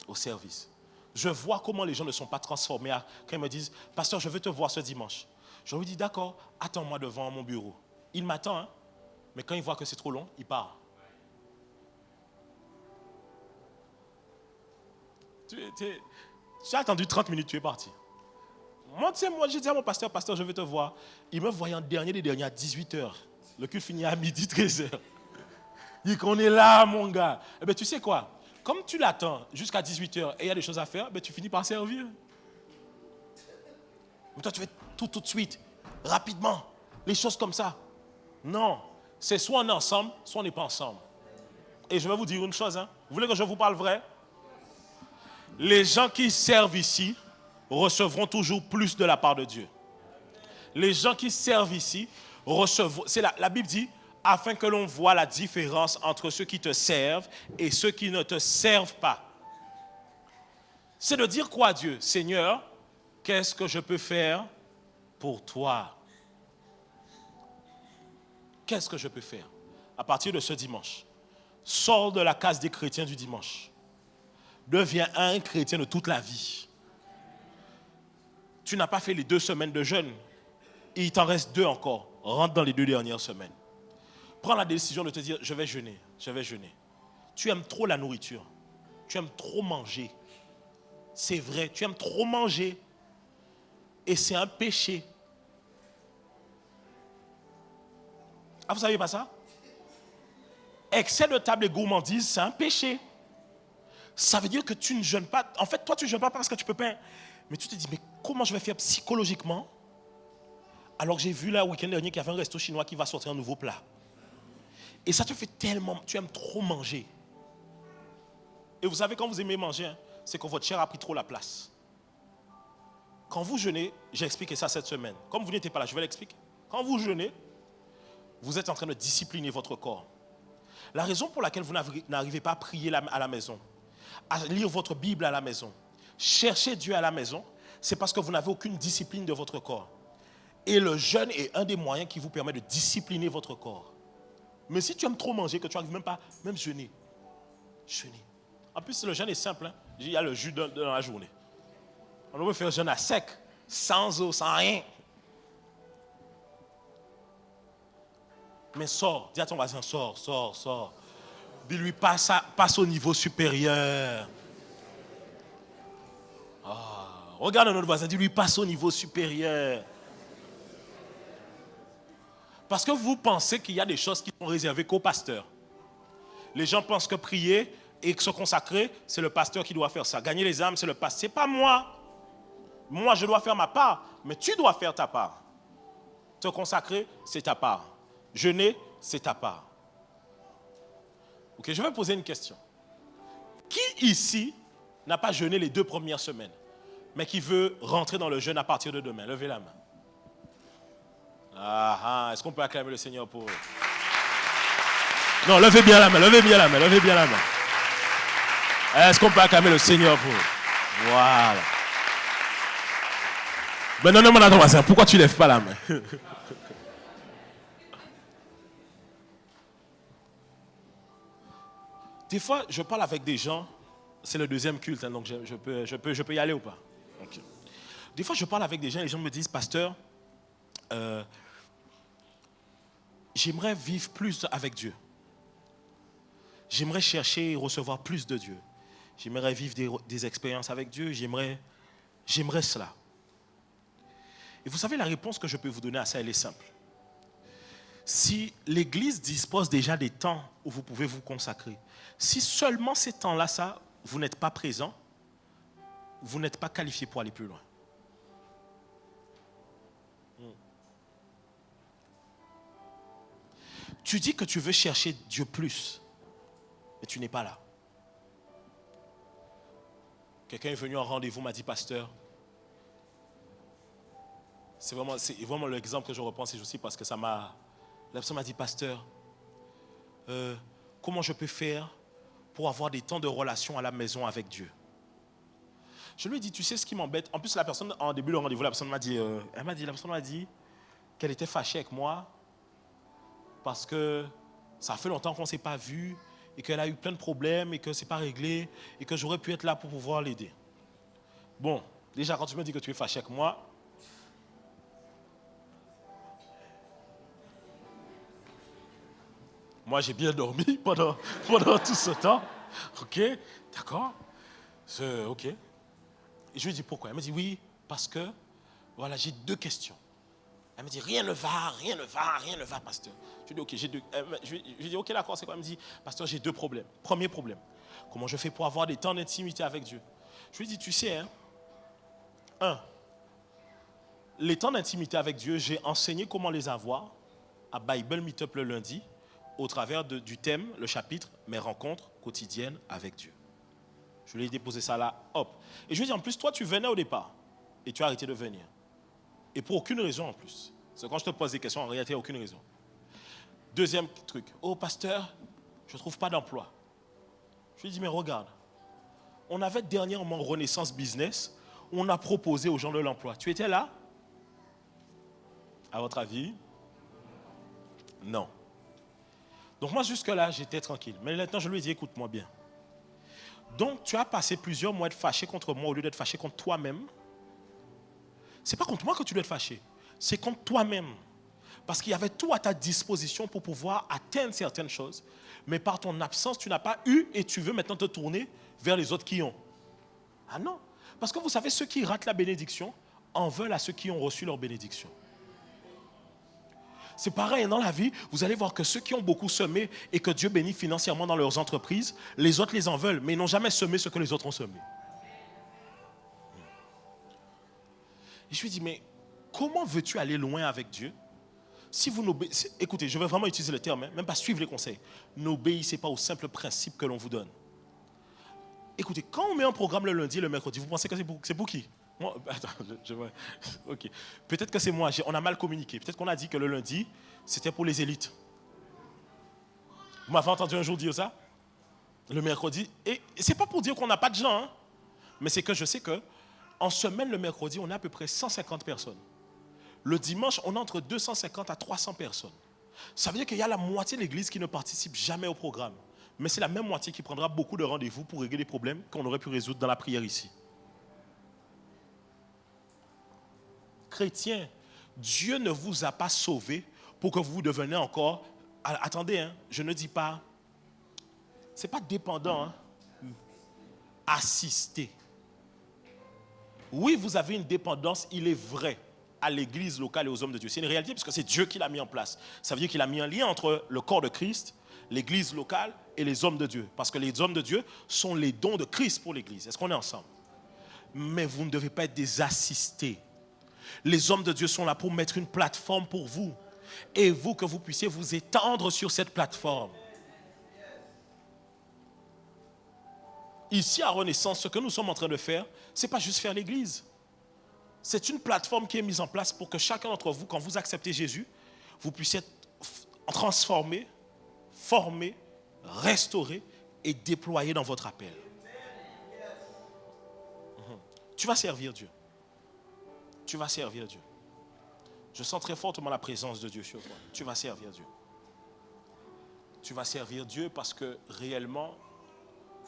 S1: Au service. Je vois comment les gens ne sont pas transformés quand ils me disent, pasteur, je veux te voir ce dimanche. Je lui dis, d'accord, attends-moi devant mon bureau. Il m'attend, hein, mais quand il voit que c'est trop long, il part. Tu as attendu 30 minutes, tu es parti. Moi, tu sais, moi, j'ai dit à mon pasteur, pasteur, je veux te voir. Il me voyait en dernier des derniers à 18h. Le culte finit à midi, 13h. Il dit qu'on est là, mon gars. Eh bien, tu sais quoi? Comme tu l'attends jusqu'à 18h et il y a des choses à faire, ben, tu finis par servir. Mais toi, tu fais tout de suite, rapidement, les choses comme ça. Non, c'est soit on est ensemble, soit on n'est pas ensemble. Et je vais vous dire une chose, hein. Vous voulez que je vous parle vrai? Les gens qui servent ici recevront toujours plus de la part de Dieu. Les gens qui servent ici recevront, la Bible dit, afin que l'on voit la différence entre ceux qui te servent et ceux qui ne te servent pas. C'est de dire quoi à Dieu? Seigneur, qu'est-ce que je peux faire pour toi? Qu'est-ce que je peux faire? À partir de ce dimanche, sors de la case des chrétiens du dimanche. Deviens un chrétien de toute la vie. Tu n'as pas fait les 2 semaines de jeûne. Et il t'en reste 2 encore. Rentre dans les 2 dernières semaines. Prends la décision de te dire, je vais jeûner, je vais jeûner. Tu aimes trop la nourriture. Tu aimes trop manger. C'est vrai, tu aimes trop manger. Et c'est un péché. Ah, vous ne savez pas ça? Excès de table et gourmandise, c'est un péché. Ça veut dire que tu ne jeûnes pas. En fait, toi, tu ne jeûnes pas parce que tu ne peux pas. Mais tu te dis, mais comment je vais faire psychologiquement? Alors que j'ai vu là, le week-end dernier, qu'il y avait un resto chinois qui va sortir un nouveau plat. Et ça te fait tellement. Tu aimes trop manger. Et vous savez, quand vous aimez manger, hein, c'est que votre chair a pris trop la place. Quand vous jeûnez, j'ai expliqué ça cette semaine. Comme vous n'étiez pas là, je vais l'expliquer. Quand vous jeûnez, vous êtes en train de discipliner votre corps. La raison pour laquelle vous n'arrivez pas à prier à la maison, à lire votre Bible à la maison, chercher Dieu à la maison, c'est parce que vous n'avez aucune discipline de votre corps. Et le jeûne est un des moyens qui vous permet de discipliner votre corps. Mais si tu aimes trop manger, que tu n'arrives même pas, même jeûner. Jeûner. En plus, le jeûne est simple. Hein? Il y a le jus dans la journée. On veut faire un jeûne à sec, sans eau, sans rien. Mais sors, dis à ton voisin, sors, sors, sors. Dis-lui, passe au niveau supérieur. Oh, regarde notre voisin, dis-lui, passe au niveau supérieur. Parce que vous pensez qu'il y a des choses qui sont réservées qu'aux pasteurs. Les gens pensent que prier et que se consacrer, c'est le pasteur qui doit faire ça. Gagner les âmes, c'est le pasteur. Ce n'est pas moi. Moi, je dois faire ma part, mais tu dois faire ta part. Te consacrer, c'est ta part. Jeûner, c'est ta part. Ok, je vais poser une question. Qui ici n'a pas jeûné les 2 premières semaines, mais qui veut rentrer dans le jeûne à partir de demain? Levez la main. Est-ce qu'on peut acclamer le Seigneur pour eux? Non, levez bien la main, levez bien la main, levez bien la main. Est-ce qu'on peut acclamer le Seigneur pour eux? Voilà. Mais non, demande à ton voisin, pourquoi tu ne lèves pas la main? Des fois, je parle avec des gens, c'est le 2e culte, hein, donc je peux y aller ou pas? Okay. Des fois, je parle avec des gens et les gens me disent, pasteur, j'aimerais vivre plus avec Dieu. J'aimerais chercher et recevoir plus de Dieu. J'aimerais vivre des expériences avec Dieu. J'aimerais cela. Et vous savez, la réponse que je peux vous donner à ça, elle est simple. Si l'Église dispose déjà des temps où vous pouvez vous consacrer, si seulement ces temps-là, vous n'êtes pas présent, vous n'êtes pas qualifié pour aller plus loin. Tu dis que tu veux chercher Dieu plus, mais tu n'es pas là. Quelqu'un est venu en rendez-vous, m'a dit, pasteur, c'est vraiment l'exemple que je reprends, c'est aussi parce que la personne m'a dit, pasteur, comment je peux faire pour avoir des temps de relation à la maison avec Dieu? Je lui ai dit, tu sais ce qui m'embête? En plus, la personne, en début de rendez-vous, la personne m'a dit qu'elle était fâchée avec moi parce que ça fait longtemps qu'on ne s'est pas vu et qu'elle a eu plein de problèmes et que ce n'est pas réglé et que j'aurais pu être là pour pouvoir l'aider. Bon, déjà quand tu me dis que tu es fâché avec moi, moi j'ai bien dormi pendant tout ce temps. Ok, d'accord. Ok. Et je lui dis pourquoi. Elle me dit oui, parce que, voilà, j'ai deux questions. Elle me dit rien ne va, pasteur. Je lui dis ok, j'ai deux. Je lui dis ok, d'accord, c'est quoi? Elle me dit, pasteur, j'ai deux problèmes. Premier problème, comment je fais pour avoir des temps d'intimité avec Dieu? Je lui dis, tu sais, hein, les temps d'intimité avec Dieu, j'ai enseigné comment les avoir à Bible Meetup le lundi, au travers du thème, le chapitre, mes rencontres quotidiennes avec Dieu. Je lui ai déposé ça là, hop. Et je lui ai dit, en plus, toi, tu venais au départ, et tu as arrêté de venir. Et pour aucune raison en plus. Parce que quand je te pose des questions, en réalité, il n'y a aucune raison. Deuxième truc, oh pasteur, je ne trouve pas d'emploi. Je lui ai dit, mais regarde, on avait dernièrement Renaissance Business, on a proposé aux gens de l'emploi. Tu étais là? À votre avis? Non. Donc moi, jusque-là, j'étais tranquille. Mais maintenant, je lui ai dit, écoute-moi bien. Donc, tu as passé plusieurs mois à être fâché contre moi au lieu d'être fâché contre toi-même. Ce n'est pas contre moi que tu dois être fâché. C'est contre toi-même. Parce qu'il y avait tout à ta disposition pour pouvoir atteindre certaines choses. Mais par ton absence, tu n'as pas eu et tu veux maintenant te tourner vers les autres qui ont. Ah non. Parce que vous savez, ceux qui ratent la bénédiction en veulent à ceux qui ont reçu leur bénédiction. C'est pareil dans la vie, vous allez voir que ceux qui ont beaucoup semé et que Dieu bénit financièrement dans leurs entreprises, les autres les en veulent, mais ils n'ont jamais semé ce que les autres ont semé. Et je lui dis, mais comment veux-tu aller loin avec Dieu si vous n'obéissez, écoutez, je vais vraiment utiliser le terme, même pas suivre les conseils. N'obéissez pas au simple principe que l'on vous donne. Écoutez, quand on met un programme le lundi et le mercredi, vous pensez que c'est pour qui? Moi, attends, ok. Peut-être que c'est moi, on a mal communiqué. Peut-être qu'on a dit que le lundi, c'était pour les élites. Vous m'avez entendu un jour dire ça? Le mercredi. Et c'est pas pour dire qu'on n'a pas de gens, hein, mais c'est que je sais que en semaine, le mercredi, on a à peu près 150 personnes. Le dimanche, on a entre 250 à 300 personnes. Ça veut dire qu'il y a la moitié de l'église qui ne participe jamais au programme. Mais c'est la même moitié qui prendra beaucoup de rendez-vous pour régler des problèmes qu'on aurait pu résoudre dans la prière ici. Chrétiens, Dieu ne vous a pas sauvé pour que vous deveniez encore... Attendez, hein, je ne dis pas... Ce n'est pas dépendant, hein, assisté. Oui, vous avez une dépendance, il est vrai, à l'église locale et aux hommes de Dieu. C'est une réalité parce que c'est Dieu qui l'a mis en place. Ça veut dire qu'il a mis un lien entre le corps de Christ, l'église locale et les hommes de Dieu. Parce que les hommes de Dieu sont les dons de Christ pour l'église. Est-ce qu'on est ensemble? Mais vous ne devez pas être des assistés. Les hommes de Dieu sont là pour mettre une plateforme pour vous. Et vous, que vous puissiez vous étendre sur cette plateforme. Ici à Renaissance, ce que nous sommes en train de faire, ce n'est pas juste faire l'église. C'est une plateforme qui est mise en place pour que chacun d'entre vous, quand vous acceptez Jésus, vous puissiez être transformé, formé, restauré et déployé dans votre appel. Tu vas servir Dieu. Tu vas servir Dieu. Je sens très fortement la présence de Dieu sur toi. Tu vas servir Dieu. Tu vas servir Dieu parce que réellement,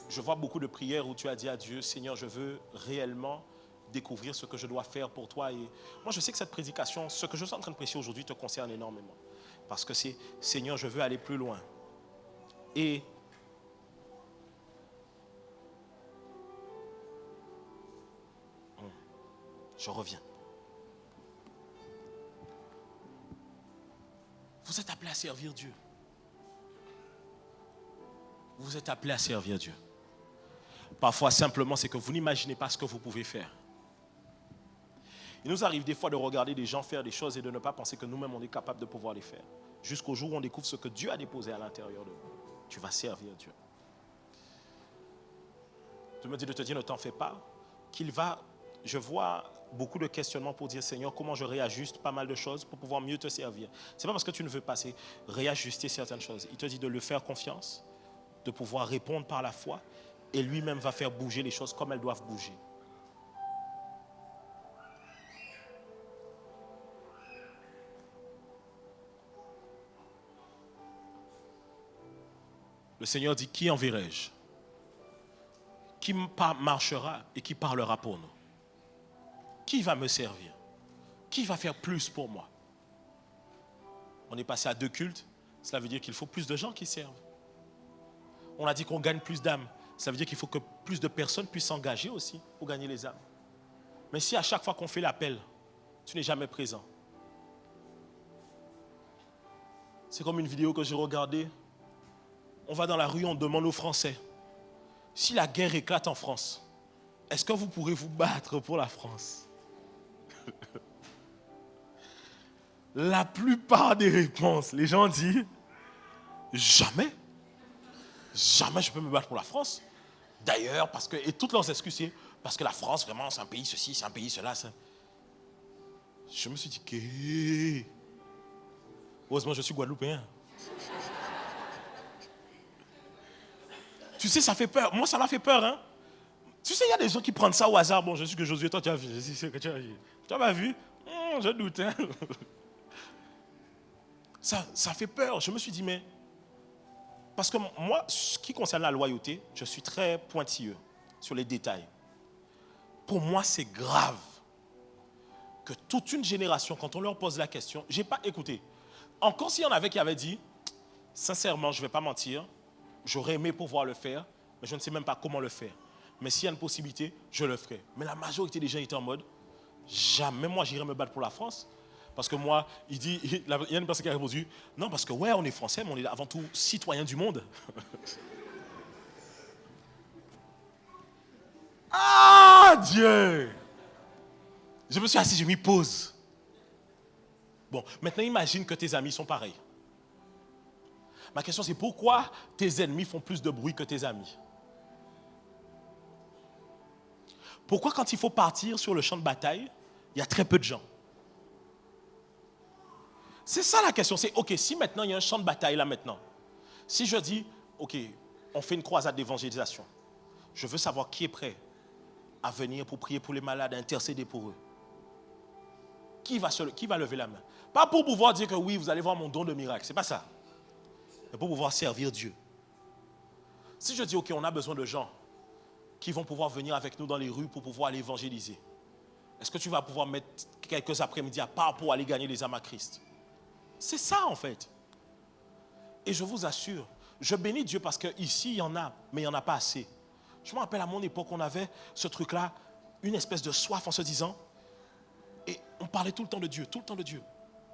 S1: je vois beaucoup de prières où tu as dit à Dieu, Seigneur, je veux réellement découvrir ce que je dois faire pour toi. Et moi, je sais que cette prédication, ce que je suis en train de prêcher aujourd'hui te concerne énormément. Parce que c'est, Seigneur, je veux aller plus loin. Et je reviens. Vous êtes appelés à servir Dieu. Vous êtes appelés à servir Dieu. Parfois, simplement, c'est que vous n'imaginez pas ce que vous pouvez faire. Il nous arrive des fois de regarder des gens faire des choses et de ne pas penser que nous-mêmes, on est capable de pouvoir les faire. Jusqu'au jour où on découvre ce que Dieu a déposé à l'intérieur de vous. Tu vas servir Dieu. Je me dis de te dire, ne t'en fais pas, je vois beaucoup de questionnements pour dire, Seigneur, comment je réajuste pas mal de choses pour pouvoir mieux te servir. Ce n'est pas parce que tu ne veux pas, c'est réajuster certaines choses. Il te dit de lui faire confiance, de pouvoir répondre par la foi, et lui-même va faire bouger les choses comme elles doivent bouger. Le Seigneur dit, qui enverrai-je? Qui marchera et qui parlera pour nous? Qui va me servir? Qui va faire plus pour moi? On est passé à 2 cultes. Cela veut dire qu'il faut plus de gens qui servent. On a dit qu'on gagne plus d'âmes. Ça veut dire qu'il faut que plus de personnes puissent s'engager aussi pour gagner les âmes. Mais si à chaque fois qu'on fait l'appel, tu n'es jamais présent. C'est comme une vidéo que j'ai regardée. On va dans la rue, on demande aux Français, si la guerre éclate en France, est-ce que vous pourrez vous battre pour la France? La plupart des réponses, les gens disent, jamais. Jamais je peux me battre pour la France. D'ailleurs, parce que, et toutes leurs excuses, c'est parce que la France, vraiment, c'est un pays ceci, c'est un pays cela. Je me suis dit que... Heureusement, je suis guadeloupéen. Tu sais, ça fait peur. Moi, ça m'a fait peur. Hein? Tu sais, il y a des gens qui prennent ça au hasard. Bon, je suis que Josué, toi, tu as vu. Tu as pas vu? Je doute. Hein? Ça fait peur. Je me suis dit, mais... Parce que moi, ce qui concerne la loyauté, je suis très pointilleux sur les détails. Pour moi, c'est grave que toute une génération, quand on leur pose la question, je n'ai pas écouté. Encore s'il y en avait qui avaient dit, sincèrement, je ne vais pas mentir, j'aurais aimé pouvoir le faire, mais je ne sais même pas comment le faire. Mais s'il y a une possibilité, je le ferai. Mais la majorité des gens étaient en mode, jamais moi j'irai me battre pour la France. Parce que moi, il y a une personne qui a répondu, non, parce que ouais, on est français, mais on est avant tout citoyens du monde. Ah, Dieu! Je me suis assis, j'ai mis pause. Bon, maintenant imagine que tes amis sont pareils. Ma question c'est pourquoi tes ennemis font plus de bruit que tes amis? Pourquoi quand il faut partir sur le champ de bataille, il y a très peu de gens? C'est ça la question, c'est ok, si maintenant il y a un champ de bataille là maintenant, si je dis, ok, on fait une croisade d'évangélisation, je veux savoir qui est prêt à venir pour prier pour les malades, à intercéder pour eux. Qui va lever la main? Pas pour pouvoir dire que oui, vous allez voir mon don de miracle, c'est pas ça. Mais pour pouvoir servir Dieu. Si je dis, ok, on a besoin de gens qui vont pouvoir venir avec nous dans les rues pour pouvoir aller évangéliser, est-ce que tu vas pouvoir mettre quelques après-midi à part pour aller gagner les âmes à Christ? C'est ça en fait. Et je vous assure, je bénis Dieu parce qu'ici il y en a, mais il n'y en a pas assez. Je me rappelle à mon époque, on avait ce truc-là, une espèce de soif en se disant, et on parlait tout le temps de Dieu, tout le temps de Dieu.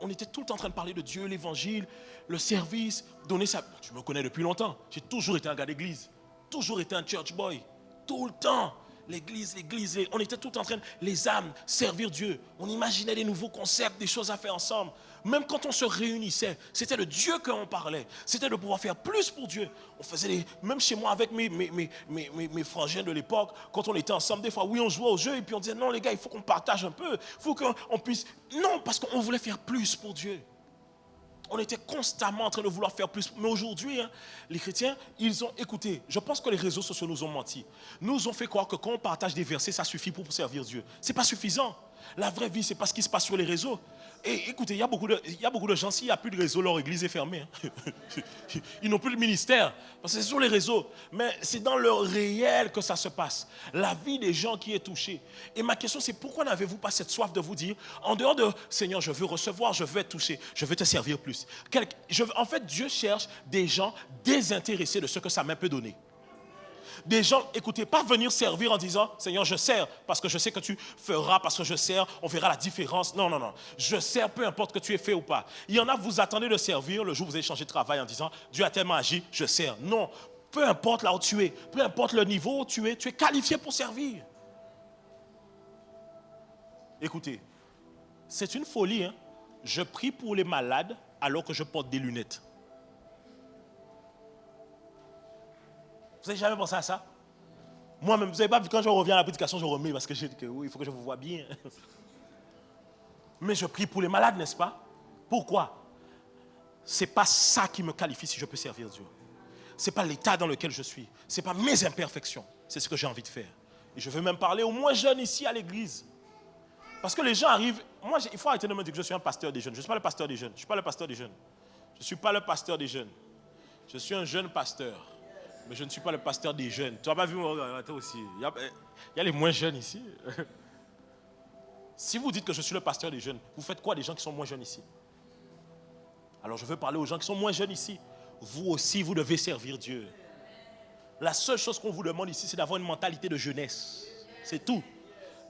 S1: On était tout le temps en train de parler de Dieu, l'évangile, le service, donner ça. Tu me connais depuis longtemps, j'ai toujours été un gars d'église, toujours été un church boy, tout le temps. L'église, on était tout en train, les âmes, servir Dieu. On imaginait des nouveaux concepts, des choses à faire ensemble. Même quand on se réunissait, c'était de Dieu qu'on parlait. C'était de pouvoir faire plus pour Dieu. On faisait même chez moi avec mes frangins de l'époque, quand on était ensemble, des fois, oui, on jouait au jeu et puis on disait, non les gars, il faut qu'on partage un peu. Il faut qu'on puisse... Non, parce qu'on voulait faire plus pour Dieu. On était constamment en train de vouloir faire plus. Mais aujourd'hui, les chrétiens, ils ont écouté. Je pense que les réseaux sociaux nous ont menti. Nous ont fait croire que quand on partage des versets, ça suffit pour servir Dieu. Ce n'est pas suffisant. La vraie vie, ce n'est pas ce qui se passe sur les réseaux. Et écoutez, il y a beaucoup de gens, s'il n'y a plus de réseau, leur église est fermée. Ils n'ont plus de ministère. Parce que c'est sur les réseaux. Mais c'est dans le réel que ça se passe. La vie des gens qui est touchée. Et ma question, c'est pourquoi n'avez-vous pas cette soif de vous dire, en dehors de Seigneur, je veux recevoir, je veux être touché, je veux te servir plus. En fait, Dieu cherche des gens désintéressés de ce que sa main peut donner. Des gens, écoutez, pas venir servir en disant, Seigneur, je sers parce que je sais que tu feras, parce que je sers, on verra la différence. Non, non, non. Je sers, peu importe que tu aies fait ou pas. Il y en a, vous attendez de servir le jour où vous avez changé de travail en disant, Dieu a tellement agi, je sers. Non, peu importe là où tu es, peu importe le niveau où tu es qualifié pour servir. Écoutez, c'est une folie, hein. Je prie pour les malades alors que je porte des lunettes. Vous n'avez jamais pensé à ça? Moi-même, vous n'avez pas vu quand je reviens à la prédication, je remets parce que j'ai dit que oui, il faut que je vous voie bien. Mais je prie pour les malades, n'est-ce pas? Pourquoi? Ce n'est pas ça qui me qualifie si je peux servir Dieu. Ce n'est pas l'état dans lequel je suis. Ce n'est pas mes imperfections. C'est ce que j'ai envie de faire. Et je veux même parler aux moins jeunes ici à l'église. Parce que les gens arrivent... Moi, il faut arrêter de me dire que je suis un pasteur des jeunes. Je ne suis pas le pasteur des jeunes. Je ne suis pas le pasteur des jeunes. Je ne suis pas le pasteur des jeunes. Je suis un jeune pasteur. Mais je ne suis pas le pasteur des jeunes. Tu n'as pas vu, toi aussi. Il y a les moins jeunes ici. Si vous dites que je suis le pasteur des jeunes, vous faites quoi des gens qui sont moins jeunes ici? Alors je veux parler aux gens qui sont moins jeunes ici. Vous aussi, vous devez servir Dieu. La seule chose qu'on vous demande ici, c'est d'avoir une mentalité de jeunesse. C'est tout.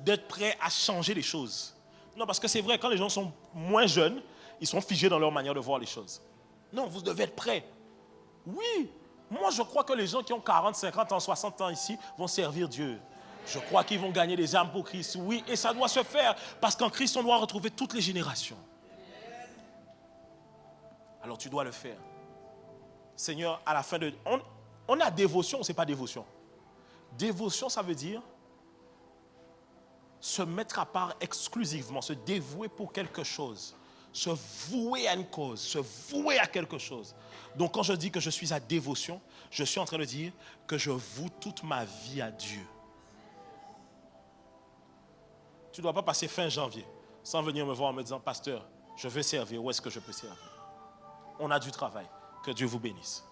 S1: D'être prêt à changer les choses. Non, parce que c'est vrai, quand les gens sont moins jeunes, ils sont figés dans leur manière de voir les choses. Non, vous devez être prêt. Oui, moi je crois que les gens qui ont 40, 50 ans, 60 ans ici vont servir Dieu. Je crois qu'ils vont gagner des âmes pour Christ. Oui, et ça doit se faire parce qu'en Christ, on doit retrouver toutes les générations. Alors tu dois le faire. Seigneur, à la fin de... On a dévotion, c'est pas dévotion. Dévotion, ça veut dire se mettre à part exclusivement, se dévouer pour quelque chose, se vouer à une cause, se vouer à quelque chose. Donc quand je dis que je suis à dévotion, je suis en train de dire que je voue toute ma vie à Dieu. Tu ne dois pas passer fin janvier sans venir me voir en me disant, pasteur, je veux servir, où est-ce que je peux servir? On a du travail. Que Dieu vous bénisse.